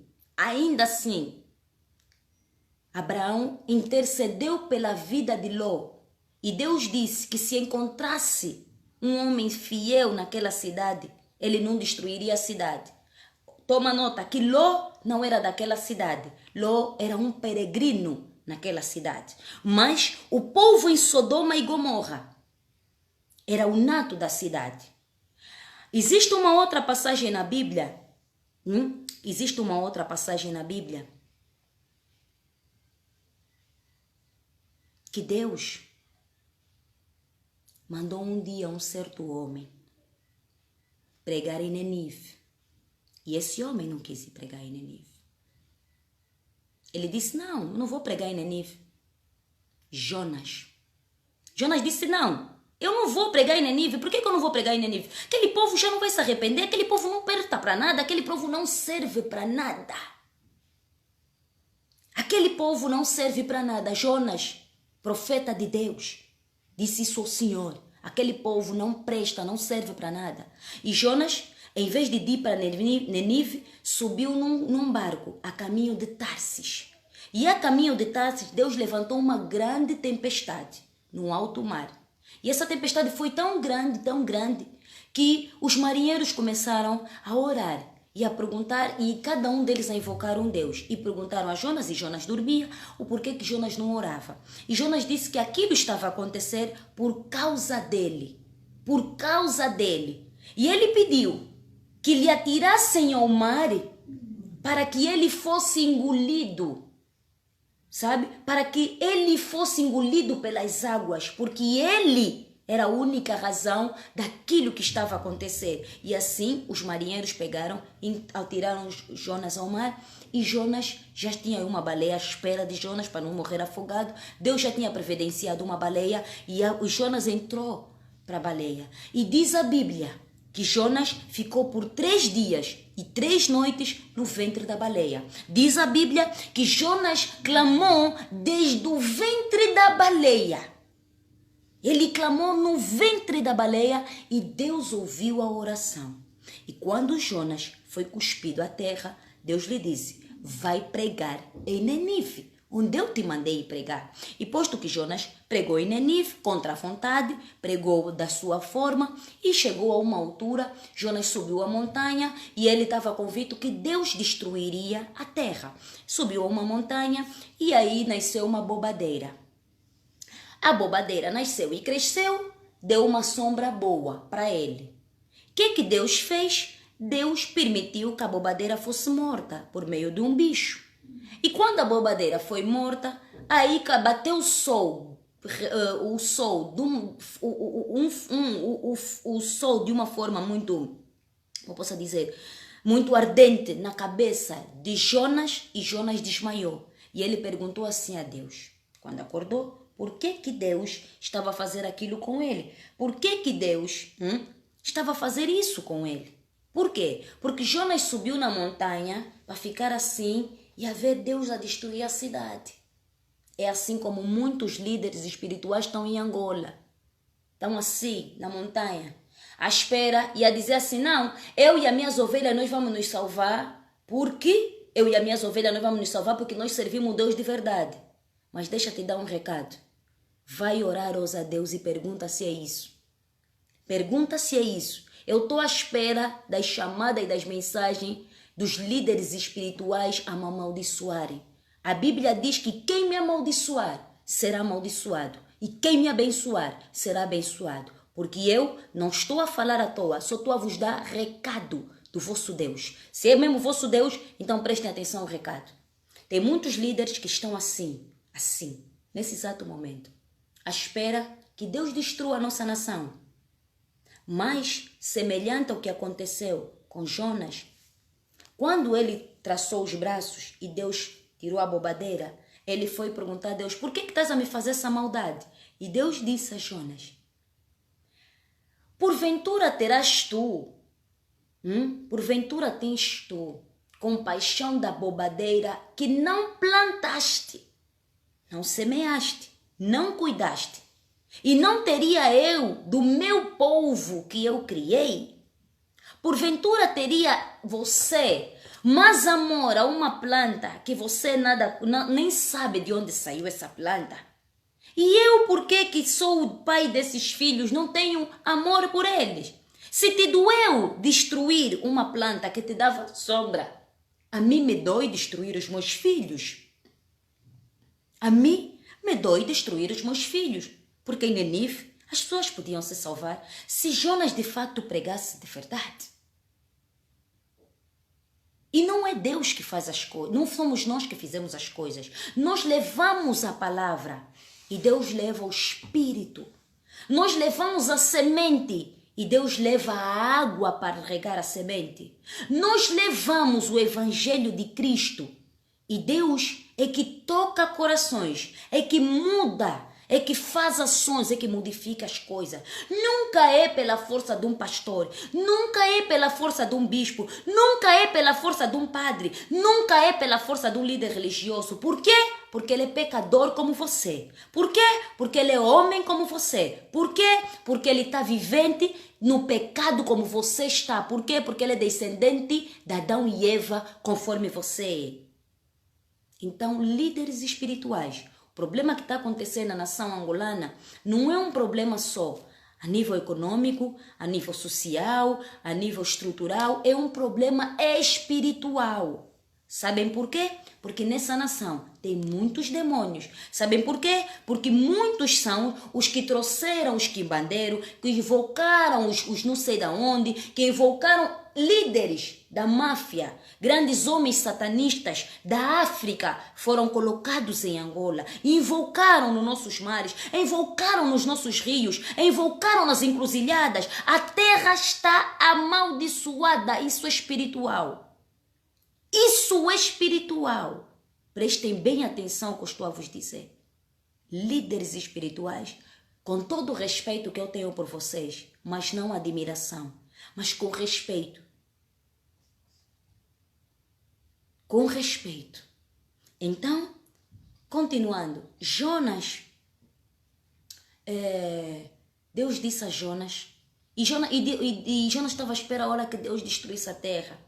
Abraão intercedeu pela vida de Ló. E Deus disse que se encontrasse um homem fiel naquela cidade, ele não destruiria a cidade. Toma nota que Ló não era daquela cidade. Ló era um peregrino naquela cidade. Mas o povo em Sodoma e Gomorra era o nato da cidade. Existe uma outra passagem na Bíblia. Existe uma outra passagem na Bíblia que Deus mandou um dia um certo homem pregar em Nenive. E esse homem não quis ir pregar em Nenive. Ele disse, não vou pregar em Nenive. Jonas disse, não, eu não vou pregar em Nenive. Por que eu não vou pregar em Nenive? Aquele povo já não vai se arrepender, aquele povo não presta para nada, aquele povo não serve para nada. Aquele povo não serve para nada. Jonas, profeta de Deus, disse isso ao Senhor. Aquele povo não presta, não serve para nada. E Jonas, em vez de ir para Nenive, subiu num barco a caminho de Tarsis. E a caminho de Tarsis, Deus levantou uma grande tempestade no alto mar. E essa tempestade foi tão grande, que os marinheiros começaram a orar e a perguntar, e cada um deles a invocar um Deus. E perguntaram a Jonas, e Jonas dormia, o porquê que Jonas não orava. E Jonas disse que aquilo estava a acontecer por causa dele. Por causa dele. E ele pediu que lhe atirassem ao mar para que ele fosse engolido. Sabe? Para que ele fosse engolido pelas águas. Porque ele era a única razão daquilo que estava a acontecer. E assim os marinheiros pegaram e atiraram Jonas ao mar. E Jonas já tinha uma baleia à espera de Jonas para não morrer afogado. Deus já tinha previdenciado uma baleia e o Jonas entrou para a baleia. E diz a Bíblia que Jonas ficou por 3 dias e 3 noites no ventre da baleia. Diz a Bíblia que Jonas clamou desde o ventre da baleia. Ele clamou no ventre da baleia e Deus ouviu a oração. E quando Jonas foi cuspido à terra, Deus lhe disse, vai pregar em Nenive, onde eu te mandei ir pregar. E posto que Jonas pregou em Nenive, contra a vontade, pregou da sua forma e chegou a uma altura, Jonas subiu a montanha e ele estava convicto que Deus destruiria a terra. Subiu a uma montanha e aí nasceu uma bobadeira. A bobadeira nasceu e cresceu, deu uma sombra boa para ele. O que Deus fez? Deus permitiu que a bobadeira fosse morta por meio de um bicho. E quando a bobadeira foi morta, aí bateu o sol de uma forma muito, como posso dizer, muito ardente na cabeça de Jonas e Jonas desmaiou. E ele perguntou assim a Deus, quando acordou, por que Deus estava a fazer aquilo com ele? Por que Deus estava a fazer isso com ele? Por quê? Porque Jonas subiu na montanha para ficar assim e a ver Deus a destruir a cidade. É assim como muitos líderes espirituais estão em Angola. Estão assim, na montanha, à espera e a dizer assim, não, eu e as minhas ovelhas nós vamos nos salvar, porque nós servimos um Deus de verdade. Mas deixa eu te dar um recado. Vai orar a Deus e pergunta se é isso. Pergunta se é isso. Eu estou à espera das chamadas e das mensagens dos líderes espirituais a me amaldiçoarem. A Bíblia diz que quem me amaldiçoar será amaldiçoado e quem me abençoar será abençoado. Porque eu não estou a falar à toa, só estou a vos dar recado do vosso Deus. Se é mesmo o vosso Deus, então prestem atenção ao recado. Tem muitos líderes que estão assim, nesse exato momento, à espera que Deus destrua a nossa nação. Mas, semelhante ao que aconteceu com Jonas, quando ele traçou os braços e Deus tirou a bobadeira, ele foi perguntar a Deus, por que estás a me fazer essa maldade? E Deus disse a Jonas, porventura terás tu, porventura tens tu compaixão da bobadeira que não plantaste, não semeaste, não cuidaste, e não teria eu do meu povo que eu criei? Porventura teria você mais amor a uma planta que você nem sabe de onde saiu essa planta? E eu, por que sou o pai desses filhos, não tenho amor por eles? Se te doeu destruir uma planta que te dava sombra, a mim me dói destruir os meus filhos. A mim me dói destruir os meus filhos. Porque em Nínive as pessoas podiam se salvar se Jonas de fato pregasse de verdade. E não é Deus que faz as coisas, não somos nós que fizemos as coisas. Nós levamos a palavra e Deus leva o Espírito. Nós levamos a semente e Deus leva a água para regar a semente. Nós levamos o Evangelho de Cristo e Deus é que toca corações, é que muda, é que faz ações, é que modifica as coisas. Nunca é pela força de um pastor, nunca é pela força de um bispo, nunca é pela força de um padre, nunca é pela força de um líder religioso. Por quê? Porque ele é pecador como você. Por quê? Porque ele é homem como você. Por quê? Porque ele está vivente no pecado como você está. Por quê? Porque ele é descendente de Adão e Eva conforme você é. Então, líderes espirituais, o problema que está acontecendo na nação angolana não é um problema só a nível econômico, a nível social, a nível estrutural, é um problema espiritual. Sabem por quê? Porque nessa nação tem muitos demônios. Sabem por quê? Porque muitos são os que trouxeram os quimbandeiros, que invocaram os não sei de onde, que invocaram líderes da máfia, grandes homens satanistas da África foram colocados em Angola, invocaram nos nossos mares, invocaram nos nossos rios, invocaram nas encruzilhadas. A terra está amaldiçoada. Isso é espiritual. Isso é espiritual. Prestem bem atenção ao que eu estou a vos dizer. Líderes espirituais, com todo o respeito que eu tenho por vocês, mas não admiração, mas com respeito. Com respeito. Então, continuando, Jonas, Deus disse a Jonas, e Jonas estava à espera a hora que Deus destruísse a terra.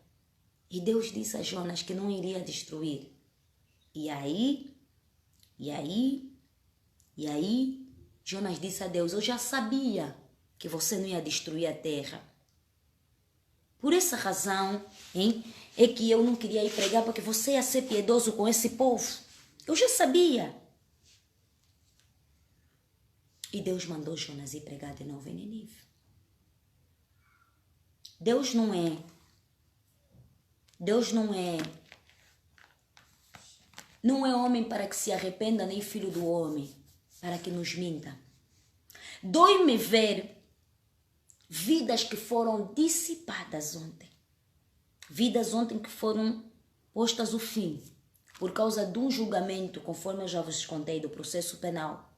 E Deus disse a Jonas que não iria destruir. E aí, Jonas disse a Deus, eu já sabia que você não ia destruir a terra. Por essa razão, é que eu não queria ir pregar, porque você ia ser piedoso com esse povo. Eu já sabia. E Deus mandou Jonas ir pregar de novo em Nínive. Deus não é homem para que se arrependa, nem filho do homem para que nos minta. Dói-me ver vidas que foram dissipadas ontem. Vidas ontem que foram postas ao fim por causa de um julgamento, conforme eu já vos contei, do processo penal.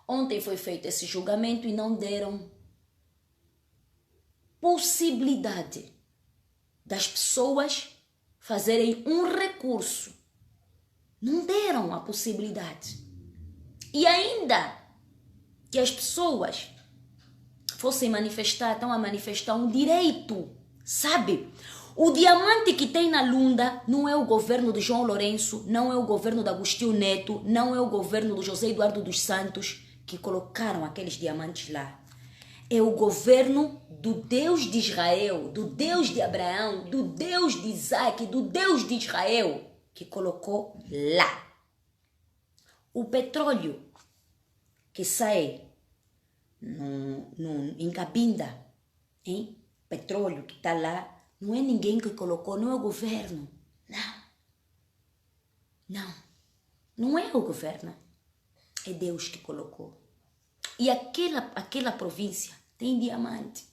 Ontem foi feito esse julgamento e não deram possibilidade das pessoas fazerem um recurso. Não deram a possibilidade. E ainda que as pessoas fossem manifestar, estão a manifestar um direito, sabe? O diamante que tem na Lunda não é o governo de João Lourenço, não é o governo de Agostinho Neto, não é o governo do José Eduardo dos Santos que colocaram aqueles diamantes lá. É o governo do Deus de Israel, do Deus de Abraão, do Deus de Isaac, do Deus de Israel, que colocou lá. O petróleo que sai em Cabinda, hein? Petróleo que está lá, não é ninguém que colocou, não é o governo. Não é o governo. É Deus que colocou. E aquela província tem diamante.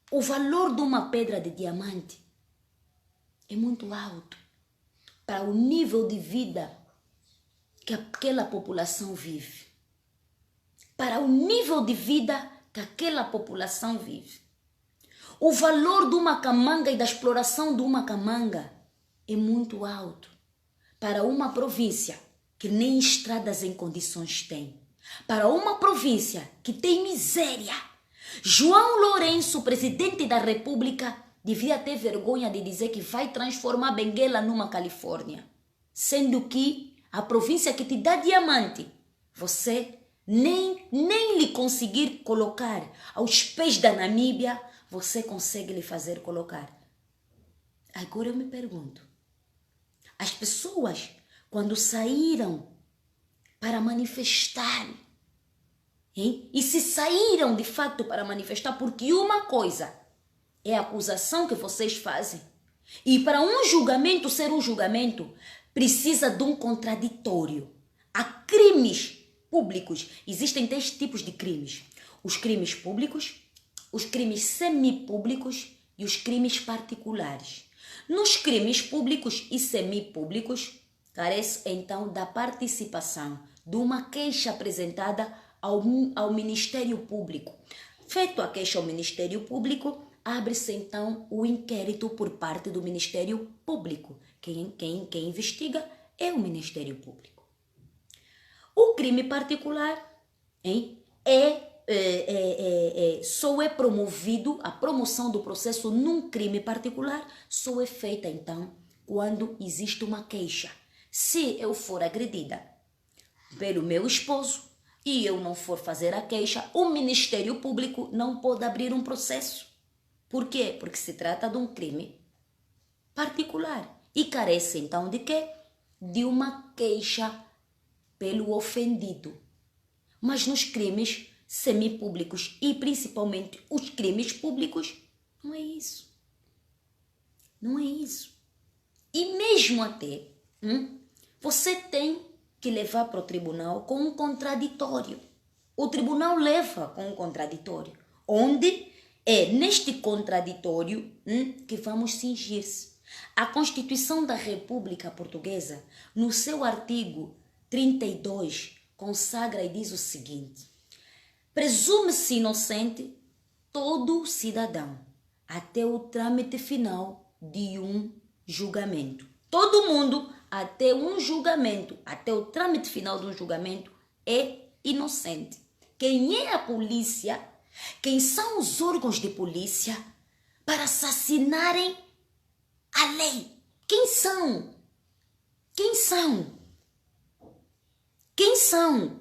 O valor de uma pedra de diamante é muito alto para o nível de vida que aquela população vive. Para o nível de vida que aquela população vive. O valor de uma camanga e da exploração de uma camanga é muito alto para uma província que nem estradas em condições tem. Para uma província que tem miséria. João Lourenço, presidente da República, devia ter vergonha de dizer que vai transformar Benguela numa Califórnia. Sendo que a província que te dá diamante, você nem lhe conseguir colocar aos pés da Namíbia, você consegue lhe fazer colocar. Agora eu me pergunto, as pessoas quando saíram para manifestar, hein? E se saíram de fato para manifestar, porque uma coisa é a acusação que vocês fazem, e para um julgamento ser um julgamento, precisa de um contraditório. Há crimes públicos. Existem 3 tipos de crimes. Os crimes públicos, os crimes semipúblicos e os crimes particulares. Nos crimes públicos e semipúblicos, carece então da participação de uma queixa apresentada ao Ministério Público. Feito a queixa ao Ministério Público, abre-se então o inquérito por parte do Ministério Público. Quem investiga é o Ministério Público. O crime particular, hein, só é promovido, a promoção do processo num crime particular só é feita então quando existe uma queixa. Se eu for agredida pelo meu esposo e eu não for fazer a queixa, o Ministério Público não pode abrir um processo. Por quê? Porque se trata de um crime particular e carece então de quê? De uma queixa pelo ofendido. Mas nos crimes semipúblicos e principalmente os crimes públicos, não é isso. Não é isso. E mesmo até, você tem que levar para o tribunal com um contraditório. O tribunal leva com um contraditório, onde é neste contraditório que vamos cingir-se. A Constituição da República Portuguesa, no seu artigo 32, consagra e diz o seguinte: presume-se inocente todo cidadão até o trâmite final de um julgamento. Todo mundo, até um julgamento, até o trâmite final de um julgamento, é inocente. Quem é a polícia? Quem são os órgãos de polícia para assassinarem a lei? Quem são? Quem são? Quem são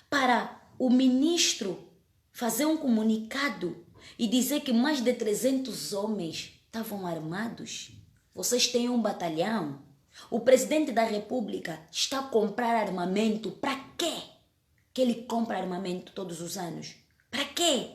para o ministro fazer um comunicado e dizer que mais de 300 homens estavam armados? Vocês têm um batalhão? O presidente da República está a comprar armamento. Para quê que ele compra armamento todos os anos? Para quê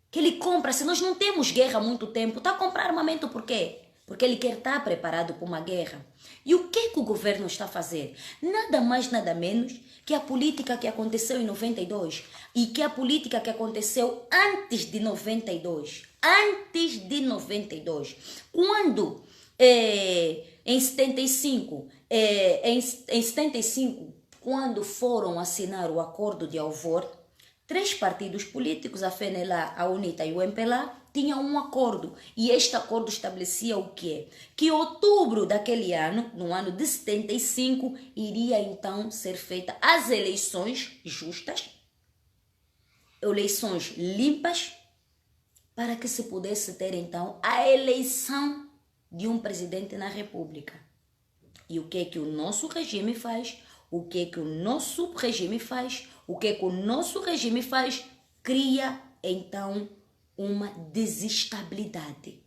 que ele compra? Se nós não temos guerra há muito tempo, está a comprar armamento por quê? Porque ele quer estar preparado para uma guerra. E o que o governo está a fazer? Nada mais, nada menos que a política que aconteceu em 92 e que a política que aconteceu antes de 92. Antes de 92. Quando, em 75, quando foram assinar o Acordo de Alvor, 3 partidos políticos, a FENELA, a UNITA e o MPLA, tinham um acordo. E este acordo estabelecia o quê? Que em outubro daquele ano, no ano de 75, iria então ser feita as eleições justas, eleições limpas, para que se pudesse ter então a eleição de um presidente na República. E o que o nosso regime faz? O que o nosso regime faz? O que o nosso regime faz? Cria então uma desestabilidade.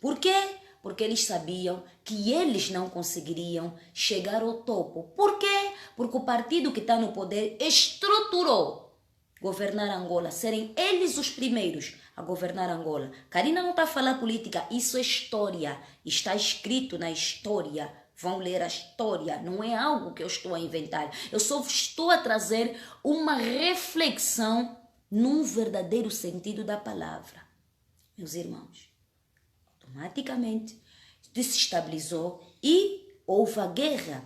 Por quê? Porque eles sabiam que eles não conseguiriam chegar ao topo. Por quê? Porque o partido que está no poder estruturou governar Angola, serem eles os primeiros a governar Angola. Karina não está a falar política, isso é história, está escrito na história. Vão ler a história, não é algo que eu estou a inventar. Eu só estou a trazer uma reflexão num verdadeiro sentido da palavra. Meus irmãos, automaticamente desestabilizou e houve a guerra.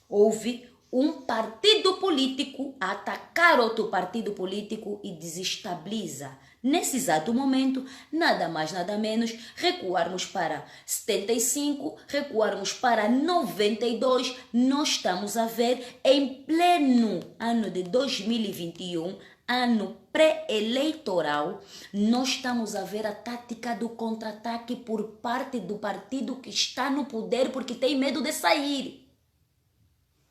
Houve um partido político a atacar outro partido político e desestabiliza. Nesse exato momento, nada mais, nada menos, recuarmos para 75, recuarmos para 92, nós estamos a ver em pleno ano de 2021, ano pré-eleitoral, nós estamos a ver a tática do contra-ataque por parte do partido que está no poder porque tem medo de sair.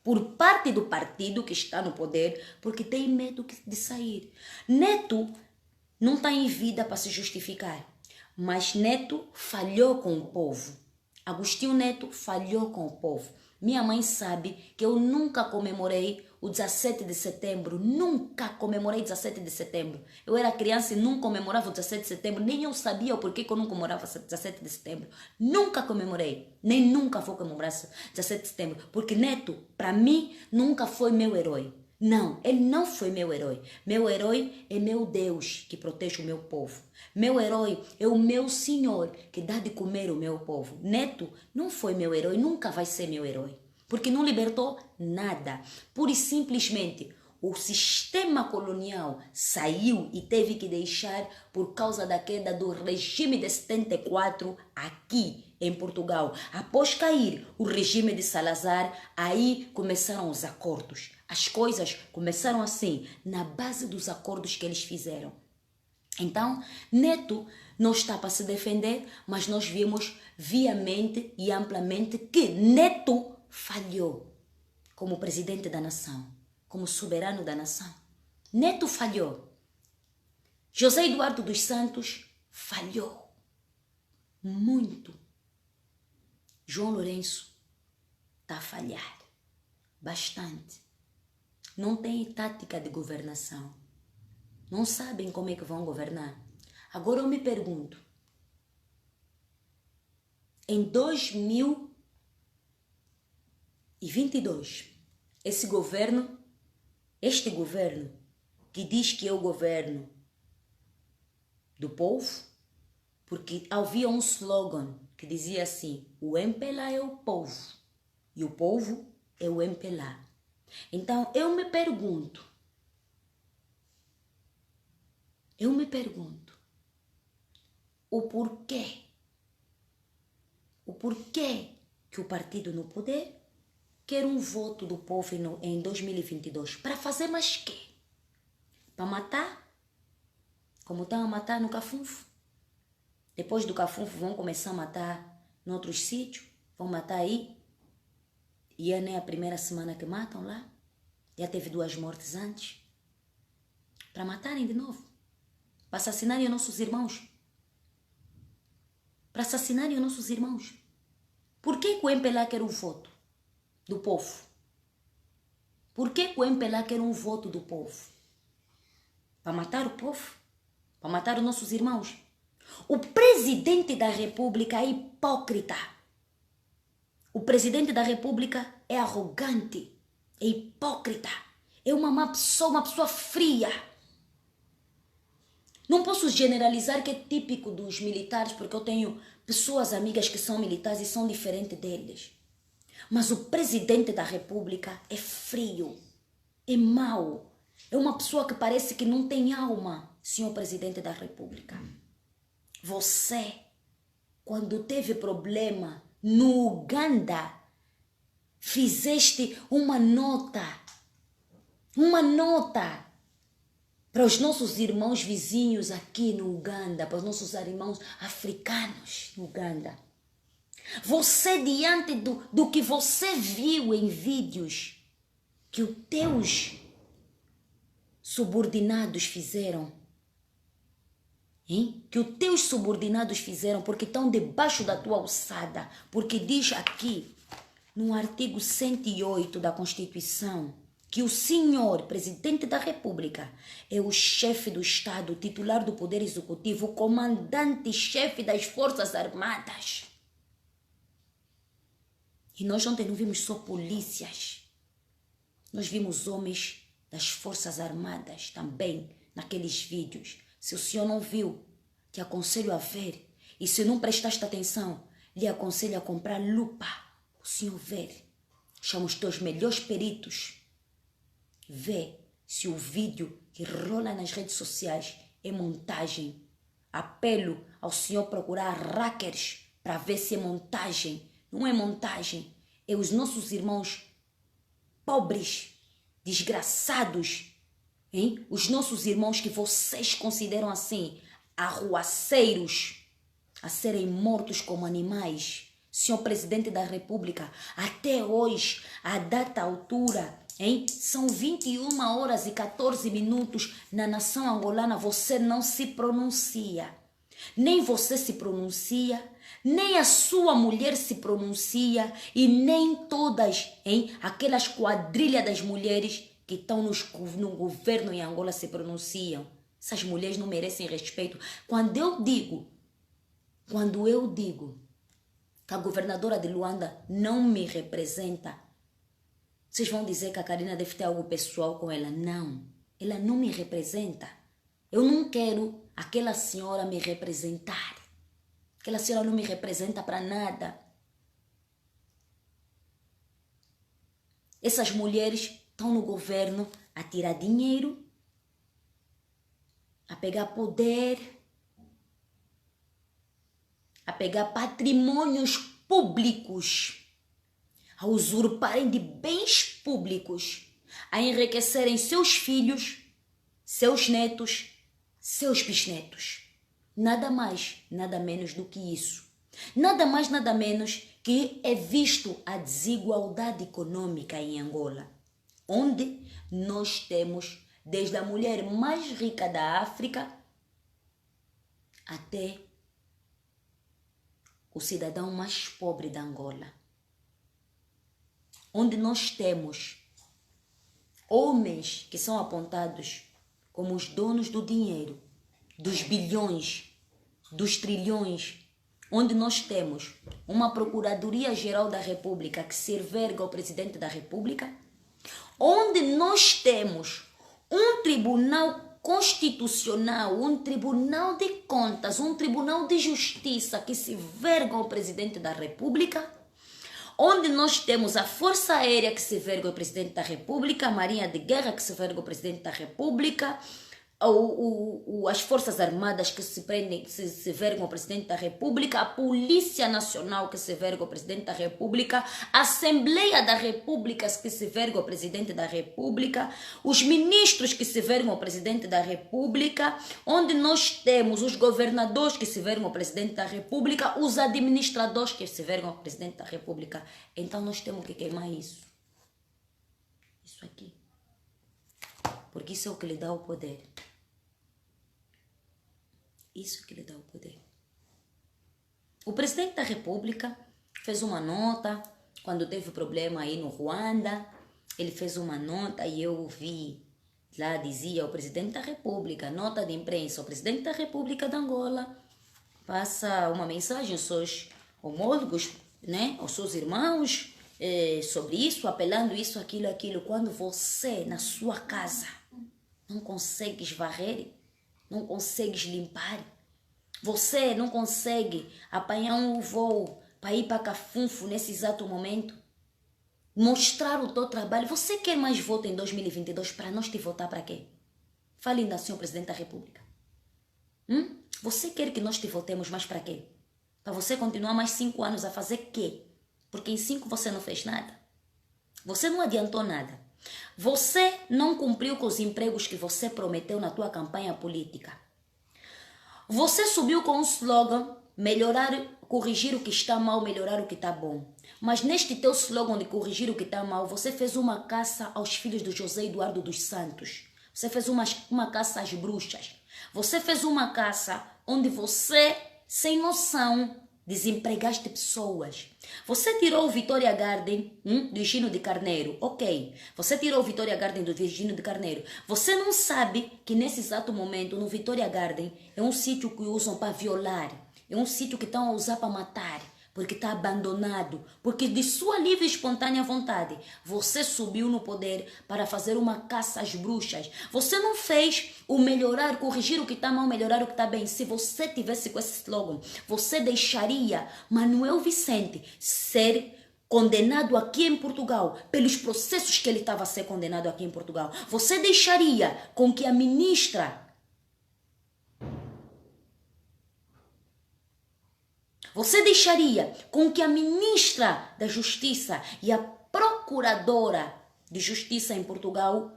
Por parte do partido que está no poder porque tem medo de sair. Neto não está em vida para se justificar, mas Neto falhou com o povo. Agostinho Neto falhou com o povo. Minha mãe sabe que eu nunca comemorei o 17 de setembro, nunca comemorei 17 de setembro. Eu era criança e não comemorava o 17 de setembro, nem eu sabia o porquê que eu não comemorava 17 de setembro. Nunca comemorei, nem nunca vou comemorar 17 de setembro, porque Neto, para mim, nunca foi meu herói. Não, ele não foi meu herói. Meu herói é meu Deus que protege o meu povo. Meu herói é o meu Senhor que dá de comer o meu povo. Neto não foi meu herói, nunca vai ser meu herói. Porque não libertou nada. Pura e simplesmente o sistema colonial saiu e teve que deixar por causa da queda do regime de 74 aqui em Portugal. Após cair o regime de Salazar, aí começaram os acordos. As coisas começaram assim, na base dos acordos que eles fizeram. Então, Neto não está para se defender, mas nós vimos viamente e amplamente que Neto falhou como presidente da nação, como soberano da nação. Neto falhou. José Eduardo dos Santos falhou muito. João Lourenço está a falhar bastante. Não tem tática de governação. Não sabem como é que vão governar. Agora eu me pergunto, em 2022, este governo que diz que é o governo do povo, porque havia um slogan que dizia assim, o MPLA é o povo e o povo é o MPLA. Então eu me pergunto, o porquê que o partido no poder quer um voto do povo em 2022. Para fazer mais quê? Para matar? Como estão a matar no Cafunfo? Depois do Cafunfo vão começar a matar em outros sítios? Vão matar aí? E é nem a primeira semana que matam lá? Já teve 2 mortes antes? Para matarem de novo? Para assassinarem os nossos irmãos? Para assassinarem os nossos irmãos? Por que o MPLA quer um voto do povo? Por que o MPLA quer um voto do povo? Para matar o povo? Para matar os nossos irmãos? O presidente da República é hipócrita. O presidente da República é arrogante, é hipócrita, é uma pessoa fria. Não posso generalizar que é típico dos militares, porque eu tenho pessoas amigas que são militares e são diferentes deles. Mas o presidente da República é frio, é mau, é uma pessoa que parece que não tem alma, senhor presidente da República. Você, quando teve problema no Uganda, fizeste uma nota para os nossos irmãos vizinhos aqui no Uganda, para os nossos irmãos africanos no Uganda. Você, diante do que você viu em vídeos que os teus subordinados fizeram, hein? Que os teus subordinados fizeram porque estão debaixo da tua alçada. Porque diz aqui, no artigo 108 da Constituição, que o senhor presidente da República é o chefe do Estado, o titular do Poder Executivo, o comandante-chefe das Forças Armadas. E nós ontem não vimos só polícias, nós vimos homens das Forças Armadas também naqueles vídeos. Se o senhor não viu, te aconselho a ver. E se não prestaste atenção, lhe aconselho a comprar lupa. O senhor ver. Chama os teus melhores peritos. Vê se o vídeo que rola nas redes sociais é montagem. Apelo ao senhor procurar hackers para ver se é montagem. Não é montagem. É os nossos irmãos pobres, desgraçados, hein? Os nossos irmãos que vocês consideram assim, arruaceiros, a serem mortos como animais. Senhor Presidente da República, até hoje, a data altura, hein? São 21h14 na nação angolana, você não se pronuncia. Nem você se pronuncia, nem a sua mulher se pronuncia e nem todas, hein? Aquelas quadrilhas das mulheres que estão no governo em Angola se pronunciam. Essas mulheres não merecem respeito. Quando eu digo que a governadora de Luanda não me representa, vocês vão dizer que a Karina deve ter algo pessoal com ela. Não, ela não me representa. Eu não quero aquela senhora me representar. Aquela senhora não me representa para nada. Essas mulheres estão no governo a tirar dinheiro, a pegar poder, a pegar patrimônios públicos, a usurparem de bens públicos, a enriquecerem seus filhos, seus netos, seus bisnetos. Nada mais, nada menos do que isso. Nada mais, nada menos que é visto a desigualdade econômica em Angola, onde nós temos desde a mulher mais rica da África até o cidadão mais pobre da Angola, onde nós temos homens que são apontados como os donos do dinheiro, dos bilhões, dos trilhões, onde nós temos uma Procuradoria-Geral da República que se ergue ao Presidente da República, onde nós temos um Tribunal Constitucional, um Tribunal de Contas, um Tribunal de Justiça que se verga ao Presidente da República, onde nós temos a Força Aérea que se verga ao Presidente da República, a Marinha de Guerra que se verga ao Presidente da República, as Forças Armadas que se vergam ao Presidente da República, a Polícia Nacional que se verga ao Presidente da República, a Assembleia da República que se verga ao Presidente da República, os ministros que se vergam ao Presidente da República, onde nós temos os governadores que se vergam ao Presidente da República, os administradores que se vergam ao Presidente da República. Então nós temos que queimar isso. Isso aqui. Porque isso é o que lhe dá o poder. Isso que lhe dá o poder. O Presidente da República fez uma nota quando teve problema aí no Ruanda. Ele fez uma nota e eu vi lá, dizia o Presidente da República, nota de imprensa, o Presidente da República de Angola passa uma mensagem aos seus homólogos, né, aos seus irmãos, sobre isso, apelando isso, aquilo. Quando você, na sua casa, não consegues varrer, não consegues limpar, você não consegue apanhar um voo para ir para Cafunfo nesse exato momento, mostrar o teu trabalho, você quer mais voto em 2022 para nós te votar para quê? Fale ainda, senhor Presidente da República. Você quer que nós te votemos mais para quê? Para você continuar mais 5 anos a fazer quê? Porque em 5 você não fez nada. Você não adiantou nada. Você não cumpriu com os empregos que você prometeu na tua campanha política. Você subiu com um slogan, melhorar, corrigir o que está mal, melhorar o que está bom. Mas neste teu slogan de corrigir o que está mal, você fez uma caça aos filhos do José Eduardo dos Santos. Você fez uma caça às bruxas. Você fez uma caça onde você, sem noção, desempregaste pessoas. Você tirou o Vitória Garden do Higino de Carneiro. Ok. Você tirou o Vitória Garden do Higino de Carneiro. Você não sabe que nesse exato momento, no Vitória Garden, é um sítio que usam para violar. É um sítio que estão a usar para matar. Porque está abandonado. Porque de sua livre e espontânea vontade, você subiu no poder para fazer uma caça às bruxas. Você não fez o melhorar, corrigir o que está mal, melhorar o que está bem. Se você tivesse com esse slogan, você deixaria Manuel Vicente ser condenado aqui em Portugal pelos processos que ele estava a ser condenado aqui em Portugal. Você deixaria com que a ministra... Você deixaria com que a ministra da Justiça e a procuradora de Justiça em Portugal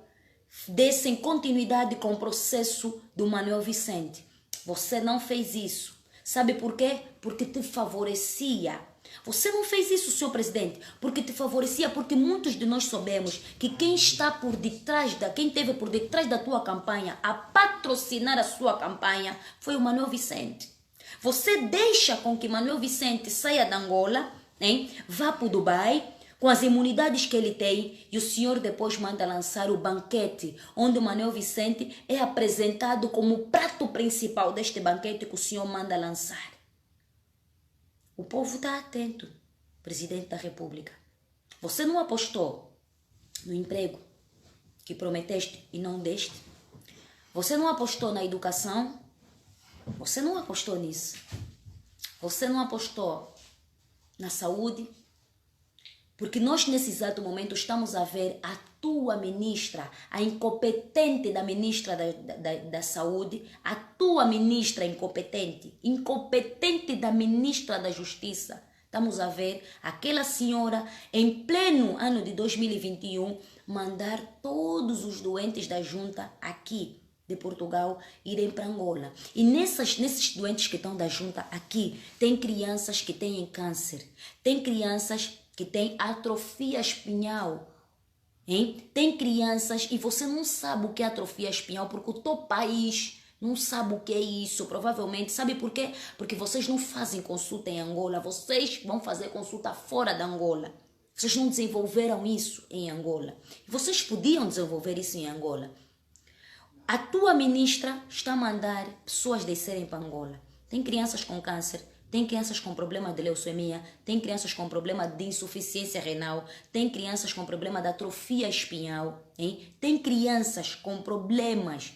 dessem continuidade com o processo do Manuel Vicente? Você não fez isso. Sabe por quê? Porque te favorecia. Você não fez isso, senhor presidente, porque te favorecia, porque muitos de nós soubemos que quem esteve por detrás da tua campanha, a patrocinar a sua campanha, foi o Manuel Vicente. Você deixa com que Manuel Vicente saia da Angola, hein? Vá para o Dubai, com as imunidades que ele tem, e o senhor depois manda lançar o banquete, onde o Manuel Vicente é apresentado como o prato principal deste banquete que o senhor manda lançar. O povo está atento, presidente da República. Você não apostou no emprego que prometeste e não deste? Você não apostou na educação? Você não apostou nisso. Você não apostou na saúde. Porque nós, nesse exato momento, estamos a ver a tua ministra, a incompetente da ministra da Saúde, a tua ministra incompetente da ministra da Justiça. Estamos a ver aquela senhora, em pleno ano de 2021, mandar todos os doentes da junta aqui de Portugal irem para Angola. E nesses doentes que estão da junta aqui, tem crianças que têm câncer, tem crianças que têm atrofia espinhal, hein? Tem crianças, e você não sabe o que é atrofia espinhal, porque o teu país não sabe o que é isso, provavelmente. Sabe por quê? Porque vocês não fazem consulta em Angola, vocês vão fazer consulta fora da Angola. Vocês não desenvolveram isso em Angola. Vocês podiam desenvolver isso em Angola. A tua ministra está a mandar pessoas descerem para Angola. Tem crianças com câncer, tem crianças com problema de leucemia, tem crianças com problema de insuficiência renal, tem crianças com problema de atrofia espinhal, hein? Tem crianças com problemas,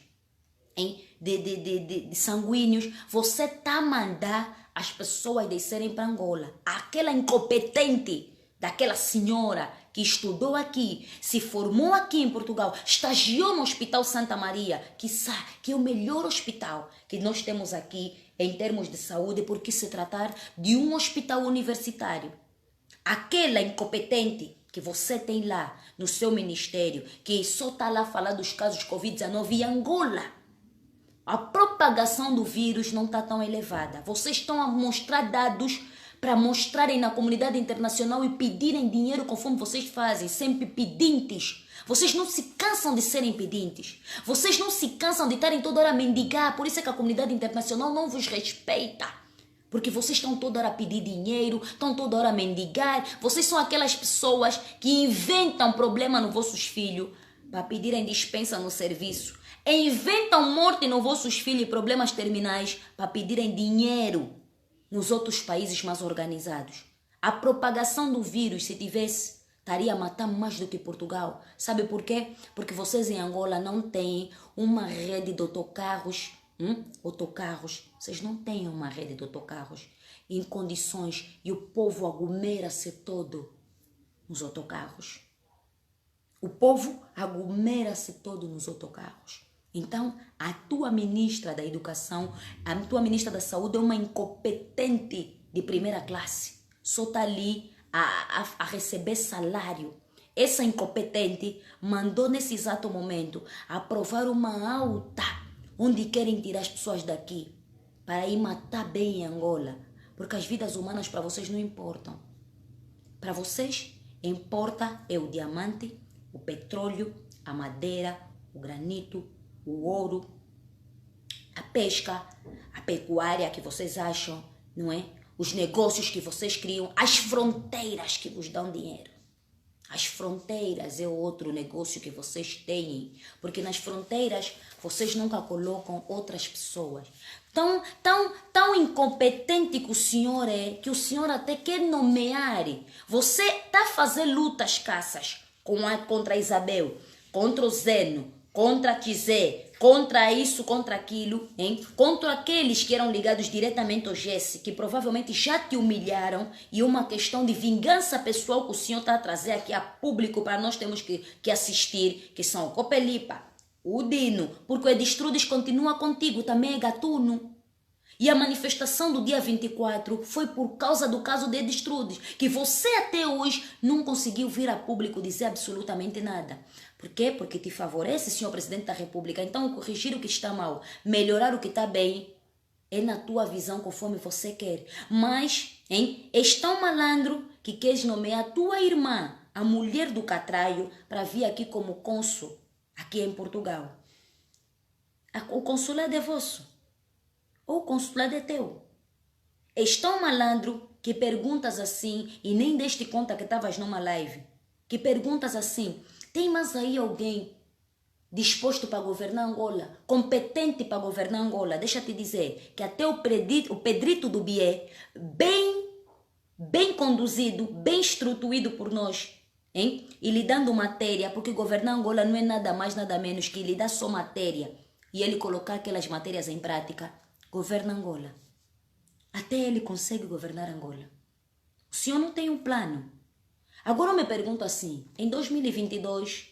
hein? de sanguíneos. Você está a mandar as pessoas descerem para Angola. Aquela incompetente daquela senhora que estudou aqui, se formou aqui em Portugal, estagiou no Hospital Santa Maria, que é o melhor hospital que nós temos aqui em termos de saúde, porque se tratar de um hospital universitário. Aquela incompetente que você tem lá no seu ministério, que só está lá a falar dos casos de Covid-19 em Angola, a propagação do vírus não está tão elevada. Vocês estão a mostrar dados para mostrarem na comunidade internacional e pedirem dinheiro conforme vocês fazem, sempre pedintes. Vocês não se cansam de serem pedintes. Vocês não se cansam de estarem toda hora a mendigar. Por isso é que a comunidade internacional não vos respeita. Porque vocês estão toda hora a pedir dinheiro, estão toda hora a mendigar. Vocês são aquelas pessoas que inventam problema nos vossos filhos para pedirem dispensa no serviço. E inventam morte nos vossos filhos e problemas terminais para pedirem dinheiro nos outros países mais organizados. A propagação do vírus, se tivesse, estaria a matar mais do que Portugal. Sabe por quê? Porque vocês em Angola não têm uma rede de autocarros. Vocês não têm uma rede de autocarros em condições, e o povo aglomera-se todo nos autocarros. O povo aglomera-se todo nos autocarros. Então, a tua ministra da Educação, a tua ministra da Saúde é uma incompetente de primeira classe. Só está ali a receber salário. Essa incompetente mandou nesse exato momento aprovar uma alta onde querem tirar as pessoas daqui para ir matar bem em Angola. Porque as vidas humanas para vocês não importam. Para vocês, importa é o diamante, o petróleo, a madeira, o granito, o ouro, A pesca, a pecuária que vocês acham, não é? Os negócios que vocês criam, as fronteiras que vos dão dinheiro. As fronteiras é outro negócio que vocês têm, porque nas fronteiras vocês nunca colocam outras pessoas. Tão incompetente que o senhor é, que o senhor até quer nomear. Você está a fazer lutas caças contra a Isabel, contra o Zeno, contra a Tizé, contra isso, contra aquilo, hein? Contra aqueles que eram ligados diretamente ao Jesse, que provavelmente já te humilharam, e uma questão de vingança pessoal que o senhor está a trazer aqui a público para nós temos que assistir, que são o Copelipa, o Dino, porque o Edistrudes continua contigo, também é gatuno. E a manifestação do dia 24 foi por causa do caso de Edistrudes, que você até hoje não conseguiu vir a público dizer absolutamente nada. Por quê? Porque te favorece, senhor presidente da República. Então, corrigir o que está mal, melhorar o que está bem, é na tua visão conforme você quer. Mas, hein, és tão malandro que queres nomear a tua irmã, a mulher do Catraio, para vir aqui como cônsul, aqui em Portugal. O consulado é vosso. Ou o consulado é teu. És tão malandro que perguntas assim, e nem deste conta que estavas numa live, que perguntas assim, tem mais aí alguém disposto para governar Angola, competente para governar Angola? Deixa-te dizer que até o Pedrito do Bié, bem conduzido, bem instruído por nós, hein? E lhe dando matéria, porque governar Angola não é nada mais, nada menos que lhe dar só matéria, e ele colocar aquelas matérias em prática, governa Angola. Até ele consegue governar Angola. O senhor não tem um plano. Agora eu me pergunto assim, em 2022,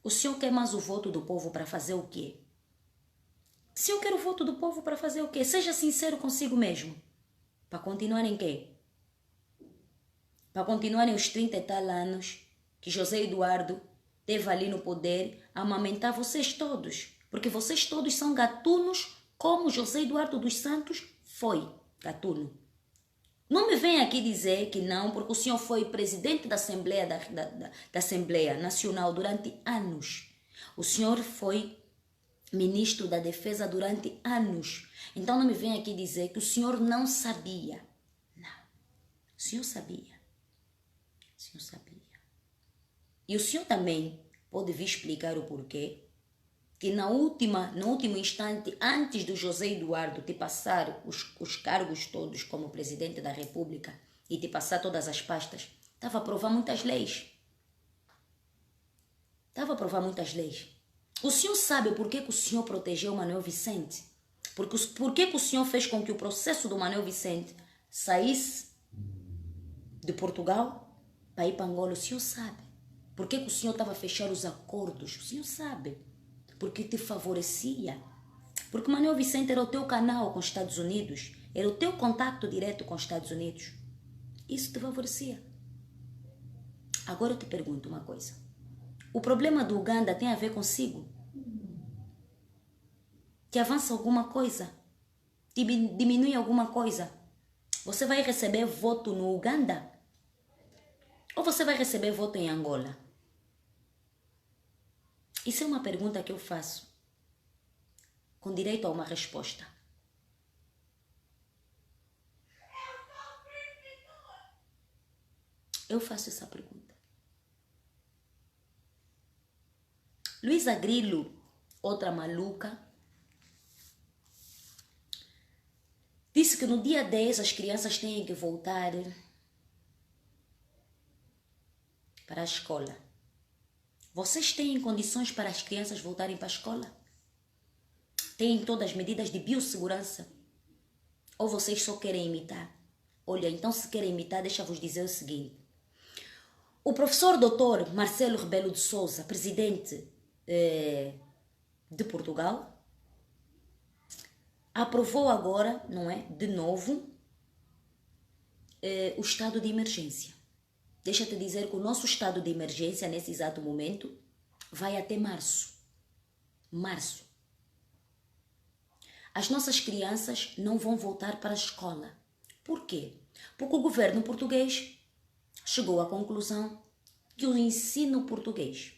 o senhor quer mais o voto do povo para fazer o quê? Se eu quero o voto do povo para fazer o quê? Seja sincero consigo mesmo. Para continuar em quê? Para continuarem os 30 e tal anos que José Eduardo teve ali no poder a amamentar vocês todos. Porque vocês todos são gatunos como José Eduardo dos Santos foi gatuno. Não me venha aqui dizer que não, porque o senhor foi presidente da Assembleia, da Assembleia Nacional durante anos. O senhor foi ministro da Defesa durante anos. Então não me venha aqui dizer que o senhor não sabia. Não. O senhor sabia. O senhor sabia. E o senhor também pode vir explicar o porquê que no último instante, antes do José Eduardo te passar os cargos todos como presidente da República e te passar todas as pastas, estava a aprovar muitas leis. Estava a aprovar muitas leis. O senhor sabe por que o senhor protegeu o Manuel Vicente? Por que o senhor fez com que o processo do Manuel Vicente saísse de Portugal para ir para Angola? O senhor sabe. Por que o senhor estava a fechar os acordos? O senhor sabe. Porque te favorecia. Porque Manuel Vicente era o teu canal com os Estados Unidos, era o teu contato direto com os Estados Unidos. Isso te favorecia. Agora eu te pergunto uma coisa. O problema do Uganda tem a ver consigo? Te avança alguma coisa? Te diminui alguma coisa? Você vai receber voto no Uganda? Ou você vai receber voto em Angola? Isso é uma pergunta que eu faço, com direito a uma resposta. Eu faço essa pergunta. Luísa Grilo, outra maluca, disse que no dia 10 as crianças têm que voltar para a escola. Vocês têm condições para as crianças voltarem para a escola? Têm todas as medidas de biossegurança? Ou vocês só querem imitar? Olha, então se querem imitar, deixa-vos dizer o seguinte. O professor doutor Marcelo Rebelo de Sousa, presidente de Portugal, aprovou agora, não é, de novo, o estado de emergência. Deixa-te dizer que o nosso estado de emergência, nesse exato momento, vai até março. Março. As nossas crianças não vão voltar para a escola. Por quê? Porque o governo português chegou à conclusão que o ensino português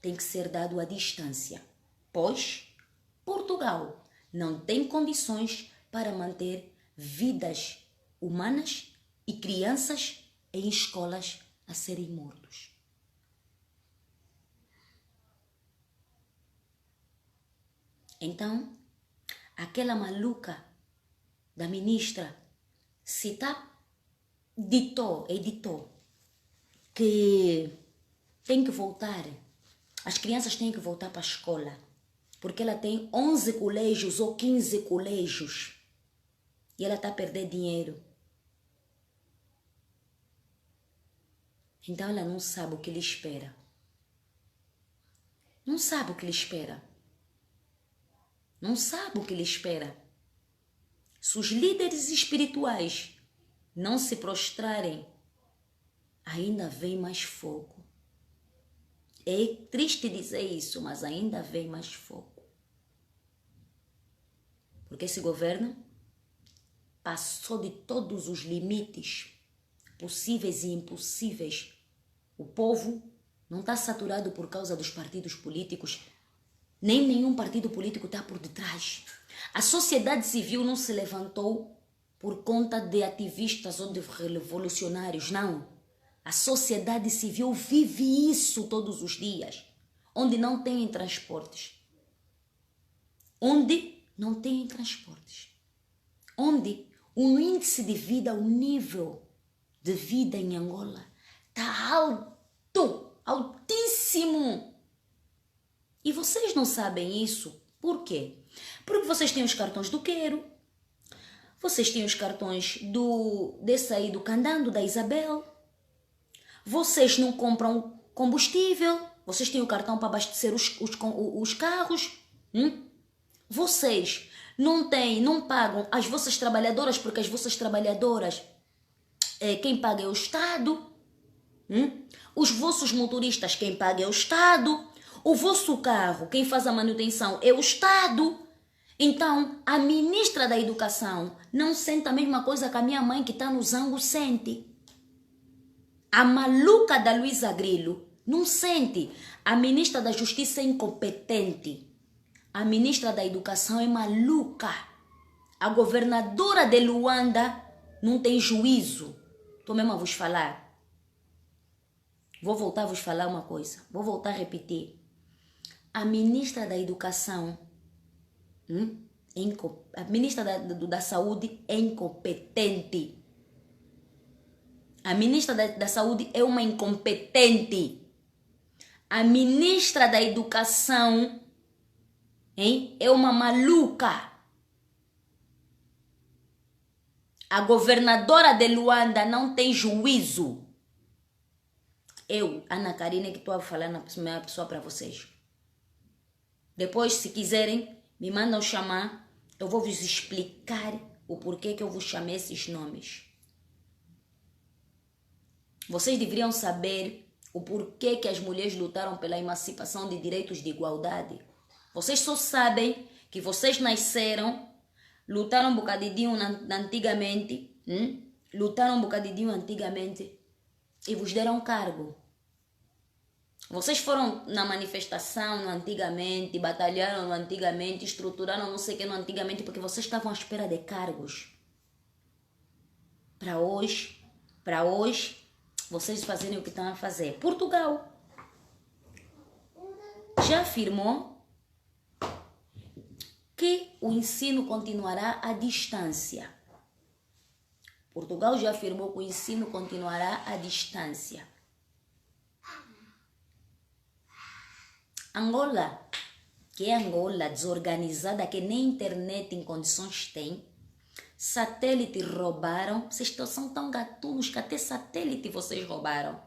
tem que ser dado à distância, pois Portugal não tem condições para manter vidas humanas e crianças em escolas a serem mortos. Então, aquela maluca da ministra editou que tem que voltar, as crianças têm que voltar para a escola, porque ela tem 11 colégios ou 15 colégios e ela está a perder dinheiro. Então ela não sabe o que lhe espera. Não sabe o que lhe espera. Não sabe o que lhe espera. Se os líderes espirituais não se prostrarem, ainda vem mais fogo. É triste dizer isso, mas ainda vem mais fogo. Porque esse governo passou de todos os limites possíveis e impossíveis. O povo não está saturado por causa dos partidos políticos. Nem nenhum partido político está por detrás. A sociedade civil não se levantou por conta de ativistas ou de revolucionários, não. A sociedade civil vive isso todos os dias. Onde não tem transportes. Onde não tem transportes. Onde o índice de vida, o nível de vida em Angola está alto, altíssimo. E vocês não sabem isso. Por quê? Porque vocês têm os cartões do Quero, vocês têm os cartões desse aí do Candando, da Isabel, vocês não compram combustível, vocês têm o cartão para abastecer os carros, vocês não pagam as vossas trabalhadoras, porque as vossas trabalhadoras, quem paga é o Estado, os vossos motoristas, quem paga é o Estado, o vosso carro, quem faz a manutenção é o Estado. Então, a ministra da Educação não sente a mesma coisa que a minha mãe que está no Zango sente. A maluca da Luísa Grilo não sente. A ministra da Justiça é incompetente. A ministra da Educação é maluca. A governadora de Luanda não tem juízo. Estou mesmo a vos falar. Vou voltar a vos falar uma coisa. Vou voltar a repetir. A ministra da Educação, a ministra da Saúde é incompetente. A ministra da Saúde é uma incompetente. A ministra da Educação é uma maluca. A governadora de Luanda não tem juízo. Eu, Ana Karina, que estou a falar na primeira pessoa para vocês. Depois, se quiserem, me mandam chamar. Eu vou vos explicar o porquê que eu vos chamei esses nomes. Vocês deveriam saber o porquê que as mulheres lutaram pela emancipação de direitos de igualdade. Vocês só sabem que vocês nasceram, lutaram um bocadinho antigamente, lutaram um bocadinho antigamente e vos deram cargo. Vocês foram na manifestação antigamente, batalharam antigamente, estruturaram não sei o que no antigamente, porque vocês estavam à espera de cargos. Para hoje, vocês fazerem o que estão a fazer. Portugal já afirmou que o ensino continuará à distância. Portugal já afirmou que o ensino continuará à distância. Angola, que é Angola desorganizada, que nem internet em condições tem, satélite roubaram, vocês são tão gatunos que até satélite vocês roubaram.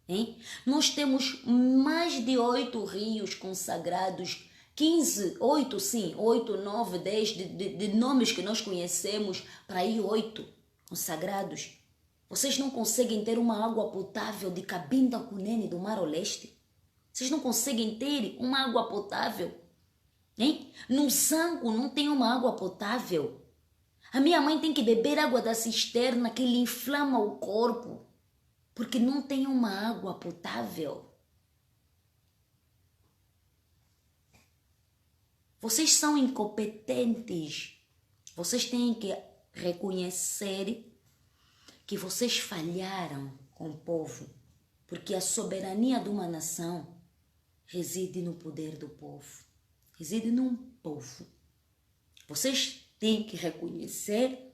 Hein? Nós temos mais de 8 rios consagrados, 15, 8 sim, 8, 9, 10 de nomes que nós conhecemos, para aí 8 consagrados. Vocês não conseguem ter uma água potável de Cabinda Cunene do Mar Oeste? Vocês não conseguem ter uma água potável? Hein? No Zango não tem uma água potável. A minha mãe tem que beber água da cisterna que lhe inflama o corpo, porque não tem uma água potável. Vocês são incompetentes. Vocês têm que reconhecer que vocês falharam com o povo, porque a soberania de uma nação reside no poder do povo, reside num povo. Vocês têm que reconhecer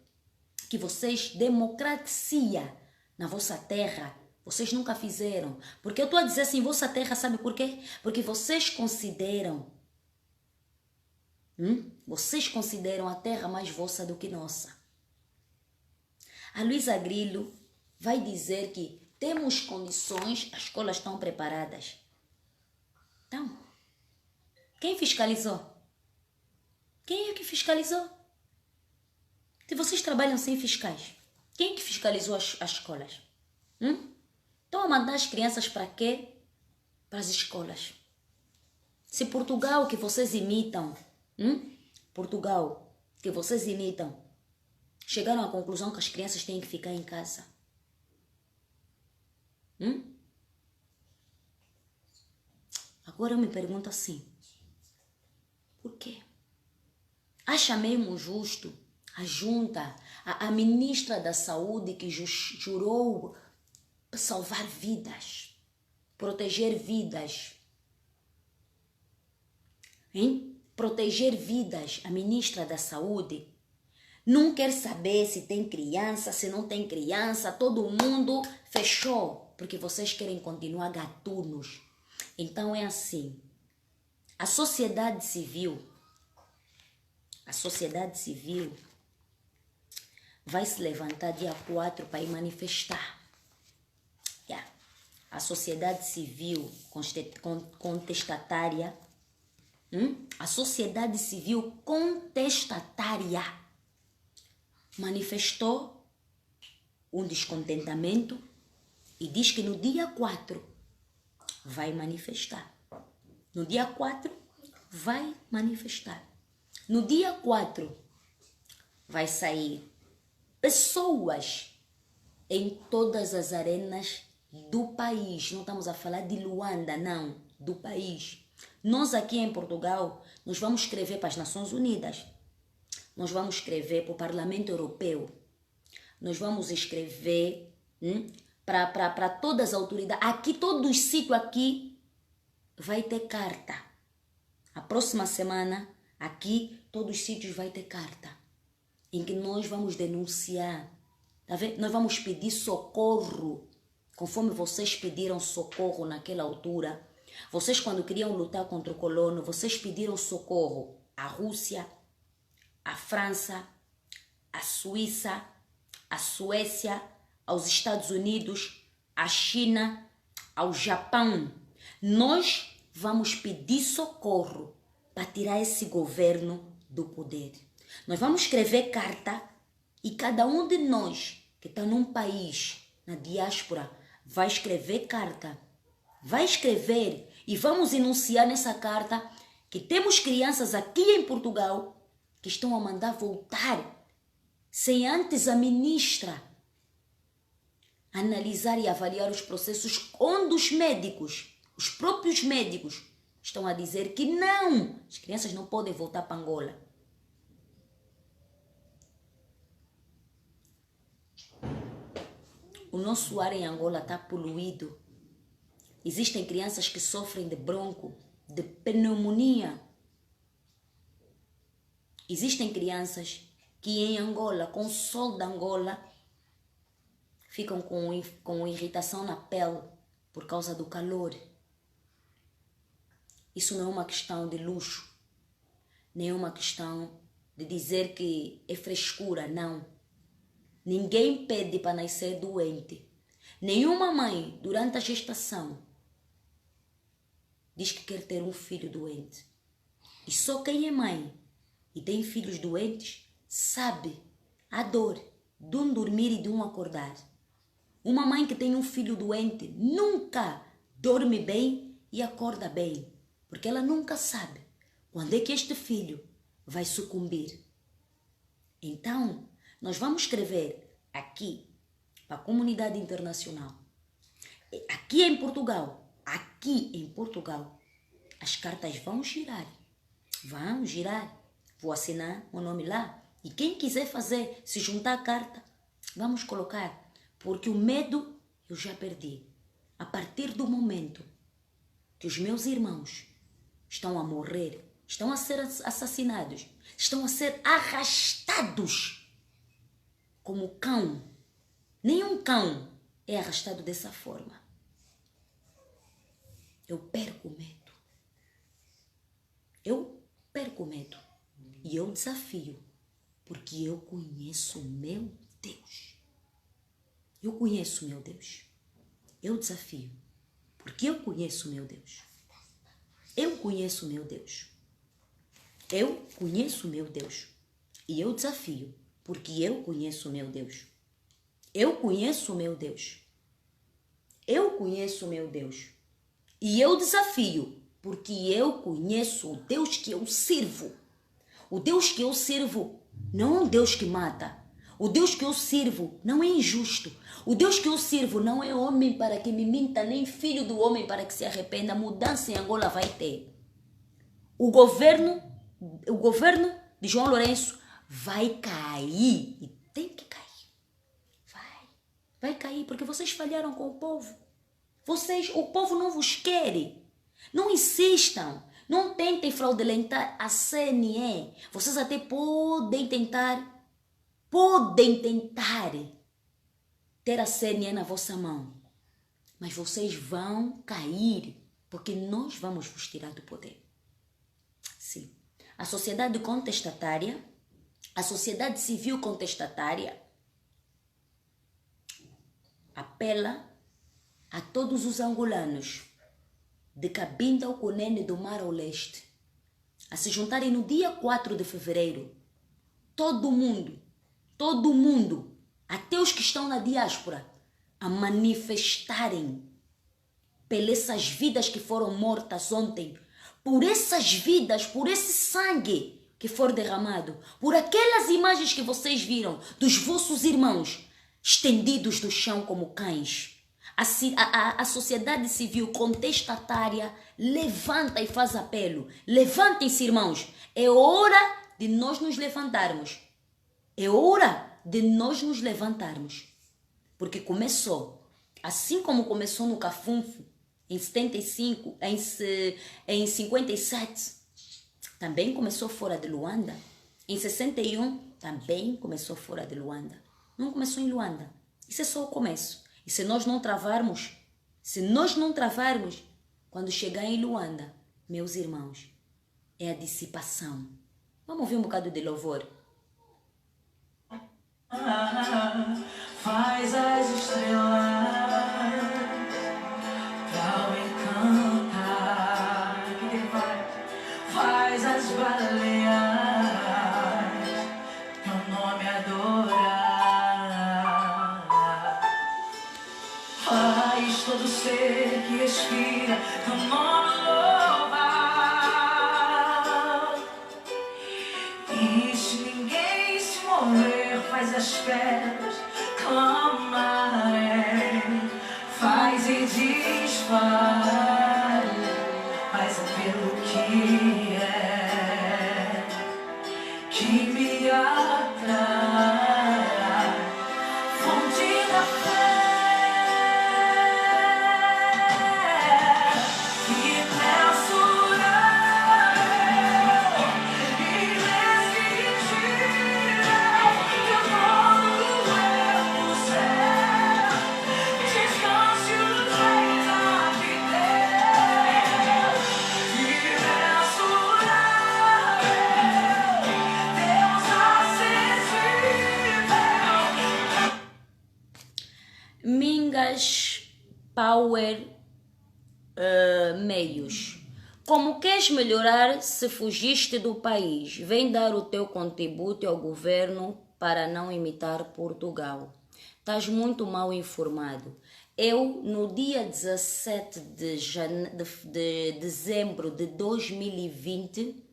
que vocês democracia na vossa terra, vocês nunca fizeram. Porque eu estou a dizer assim, vossa terra, sabe por quê? Porque vocês consideram a terra mais vossa do que nossa. A Luísa Grillo vai dizer que temos condições, as escolas estão preparadas. Então, quem fiscalizou? Quem é que fiscalizou? Se vocês trabalham sem fiscais, quem é que fiscalizou as escolas? Estão a mandar as crianças para quê? Para as escolas. Se Portugal que vocês imitam, Portugal que vocês imitam, chegaram à conclusão que as crianças têm que ficar em casa. Agora eu me pergunto assim, por quê? Acha mesmo justo a junta, a ministra da saúde que jurou salvar vidas, proteger vidas, proteger vidas, a ministra da saúde não quer saber se tem criança, se não tem criança, todo mundo fechou, porque vocês querem continuar gatunos. Então é assim, a sociedade civil vai se levantar dia 4 para ir manifestar. A sociedade civil contestatária, a sociedade civil contestatária manifestou um descontentamento e diz que no dia 4 vai manifestar. No dia 4 vai manifestar. No dia 4 vai sair pessoas em todas as arenas do país. Não estamos a falar de Luanda, não, do país. Nós aqui em Portugal, nós vamos escrever para as Nações Unidas. Nós vamos escrever para o Parlamento Europeu. Nós vamos escrever para todas as autoridades. Aqui, todos os sítios aqui vai ter carta. A próxima semana, aqui, todos os sítios vai ter carta. Em que nós vamos denunciar. Tá vendo? Nós vamos pedir socorro. Conforme vocês pediram socorro naquela altura. Vocês, quando queriam lutar contra o colono, vocês pediram socorro à Rússia, à França, à Suíça, à Suécia, aos Estados Unidos, à China, ao Japão. Nós vamos pedir socorro para tirar esse governo do poder. Nós vamos escrever carta e cada um de nós que está num país, na diáspora, vai escrever carta. Vai escrever e vamos enunciar nessa carta que temos crianças aqui em Portugal que estão a mandar voltar sem antes a ministra analisar e avaliar os processos onde os médicos, os próprios médicos, estão a dizer que não, as crianças não podem voltar para Angola. O nosso ar em Angola está poluído. Existem crianças que sofrem de bronco, de pneumonia. Existem crianças que em Angola, com o sol da Angola, ficam com irritação na pele por causa do calor. Isso não é uma questão de luxo, nem é uma questão de dizer que é frescura, não. Ninguém pede para nascer doente. Nenhuma mãe, durante a gestação, diz que quer ter um filho doente. E só quem é mãe e tem filhos doentes sabe a dor de um dormir e de um acordar. Uma mãe que tem um filho doente nunca dorme bem e acorda bem, porque ela nunca sabe quando é que este filho vai sucumbir. Então, nós vamos escrever aqui para a comunidade internacional, aqui em Portugal, as cartas vão girar Vamos girar. Vou assinar o nome lá. E quem quiser fazer, se juntar a carta, vamos colocar. Porque o medo eu já perdi. A partir do momento que os meus irmãos estão a morrer, estão a ser assassinados, estão a ser arrastados como cão. Nenhum cão é arrastado dessa forma. Eu perco o medo. Eu perco o medo. E eu desafio, porque eu conheço o meu Deus. Eu conheço o meu Deus. Eu desafio, porque eu conheço o meu Deus. Eu conheço o meu Deus. Eu conheço o meu Deus. E eu desafio, porque eu conheço o meu Deus. Eu conheço o meu Deus. Eu conheço o meu Deus. E eu desafio, porque eu conheço o Deus que eu sirvo. O Deus que eu sirvo não é um Deus que mata. O Deus que eu sirvo não é injusto. O Deus que eu sirvo não é homem para que me minta, nem filho do homem para que se arrependa. Mudança em Angola vai ter. O governo de João Lourenço vai cair. E tem que cair. Vai cair, porque vocês falharam com o povo. O povo não vos quer. Não insistam. Não tentem fraudulentar a CNE. Vocês até podem tentar ter a CNE na vossa mão. Mas vocês vão cair, porque nós vamos vos tirar do poder. Sim. A sociedade contestatária, a sociedade civil contestatária, apela a todos os angolanos de Cabinda ao Cunene do Mar ao Leste a se juntarem no dia 4 de fevereiro. Todo mundo, até os que estão na diáspora, a manifestarem pelas vidas que foram mortas ontem, por essas vidas, por esse sangue que for derramado, por aquelas imagens que vocês viram dos vossos irmãos estendidos no chão como cães. A sociedade civil contestatária levanta e faz apelo. Levantem-se, irmãos. É hora de nós nos levantarmos. É hora de nós nos levantarmos. Porque começou, assim como começou no Cafunfo, em 75, em 57, também começou fora de Luanda. Em 61, também começou fora de Luanda. Não começou em Luanda. Isso é só o começo. E se nós não travarmos, quando chegar em Luanda, meus irmãos, é a dissipação. Vamos ouvir um bocado de louvor. Faz as estrelas pra encantar. O que ele faz? Faz as baleias teu nome adorar. Faz todo ser que respira teu nome louvar. E se ninguém se mover, faz as pedras clamarem. Faz e desfaz, faz pelo que é, que me atrai, fonte da fé. E Mingas Power Meios. Como queres melhorar se fugiste do país? Vem dar o teu contributo ao governo para não imitar Portugal. Estás muito mal informado. Eu, no dia 17 de dezembro de 2020,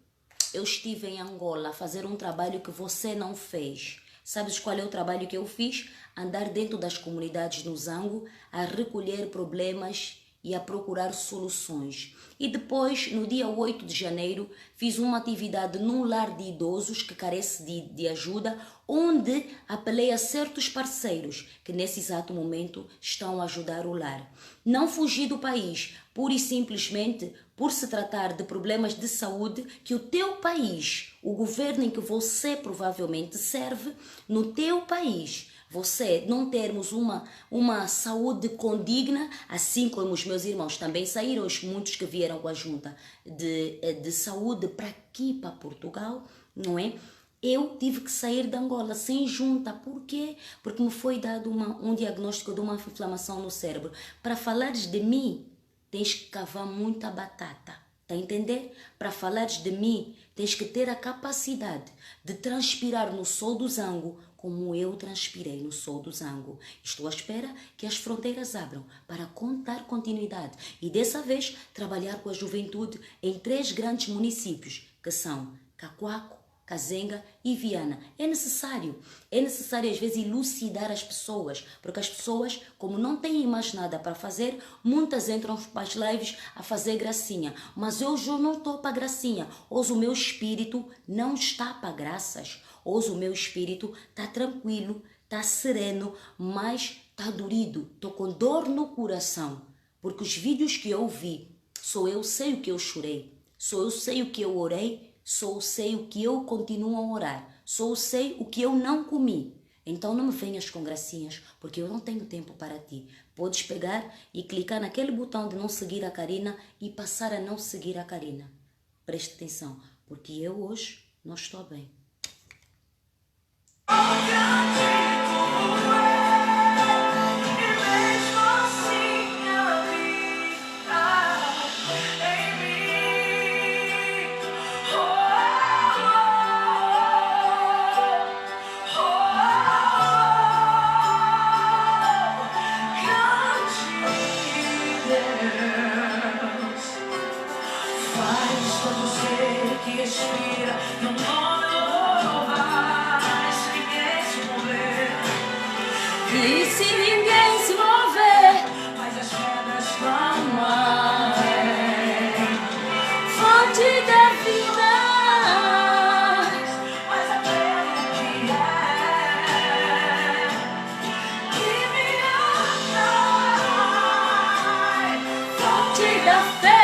eu estive em Angola a fazer um trabalho que você não fez. Sabes qual é o trabalho que eu fiz? Andar dentro das comunidades no Zango a recolher problemas e a procurar soluções. E depois, no dia 8 de janeiro, fiz uma atividade num lar de idosos que carece de ajuda, onde apelei a certos parceiros que nesse exato momento estão a ajudar o lar. Não fugi do país, pura e simplesmente por se tratar de problemas de saúde que o teu país, o governo em que você provavelmente serve, no teu país, você não termos uma saúde condigna, assim como os meus irmãos também saíram, muitos que vieram com a junta de saúde para aqui, para Portugal, não é? Eu tive que sair de Angola sem junta. Por quê? Porque me foi dado um diagnóstico de uma inflamação no cérebro. Para falares de mim, tens que cavar muita batata. Tá a entender? Para falares de mim, tens que ter a capacidade de transpirar no sol do Zango como eu transpirei no sol do Zango. Estou à espera que as fronteiras abram para dar continuidade e dessa vez trabalhar com a juventude em 3 grandes municípios, que são Cacoaco, Kazenga e Viana. É necessário às vezes elucidar as pessoas, porque as pessoas, como não têm mais nada para fazer, muitas entram para as lives a fazer gracinha. Mas hoje eu não estou para gracinha, hoje o meu espírito não está para graças, hoje o meu espírito está tranquilo, está sereno, mas está dorido, estou com dor no coração, porque os vídeos que eu vi, só eu sei o que eu chorei, só eu sei o que eu orei, só eu sei o que eu continuo a orar. Só eu sei o que eu não comi. Então não me venhas com gracinhas, porque eu não tenho tempo para ti. Podes pegar e clicar naquele botão de não seguir a Karina e passar a não seguir a Karina. Preste atenção, porque eu hoje não estou bem. Respira, não vai se ninguém se mover. E se ninguém se mover, Mas as pedras clamam, fonte da vida, mas a pedra que me atrai, fonte da fé.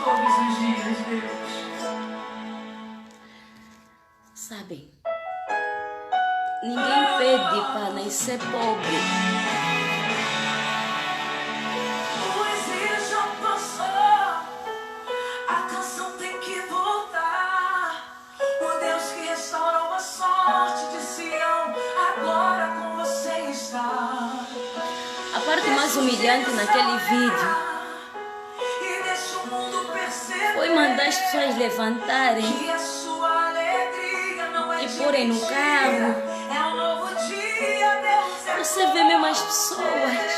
todos os dias, Deus. Sabem, ninguém pede para nascer pobre. Poesia já passou, a canção tem que voltar. O Deus que restaurou a sorte de Sião, agora com você está. A parte mais humilhante naquele vídeo E deixa o mundo perceber foi mandar as pessoas levantarem que a sua alegria não é e de porem no mentira. carro. É um novo dia, Deus é Você vê mesmo as pessoas.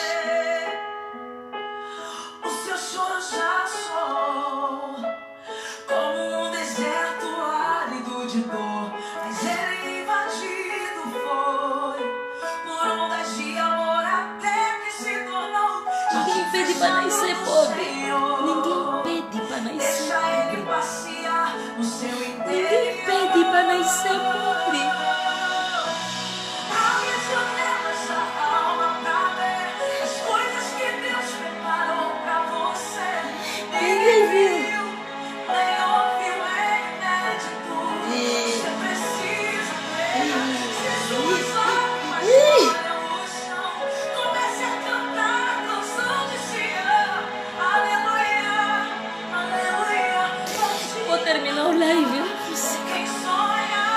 O seu choro já soou como um deserto árido de dor, mas ele invadido foi por ondas de amor até que se tornou. Ninguém pede para nascer pobre. Ninguém pede para nascer Deixa ele pobre. passear no seu Ninguém interior. pede para nascer pobre.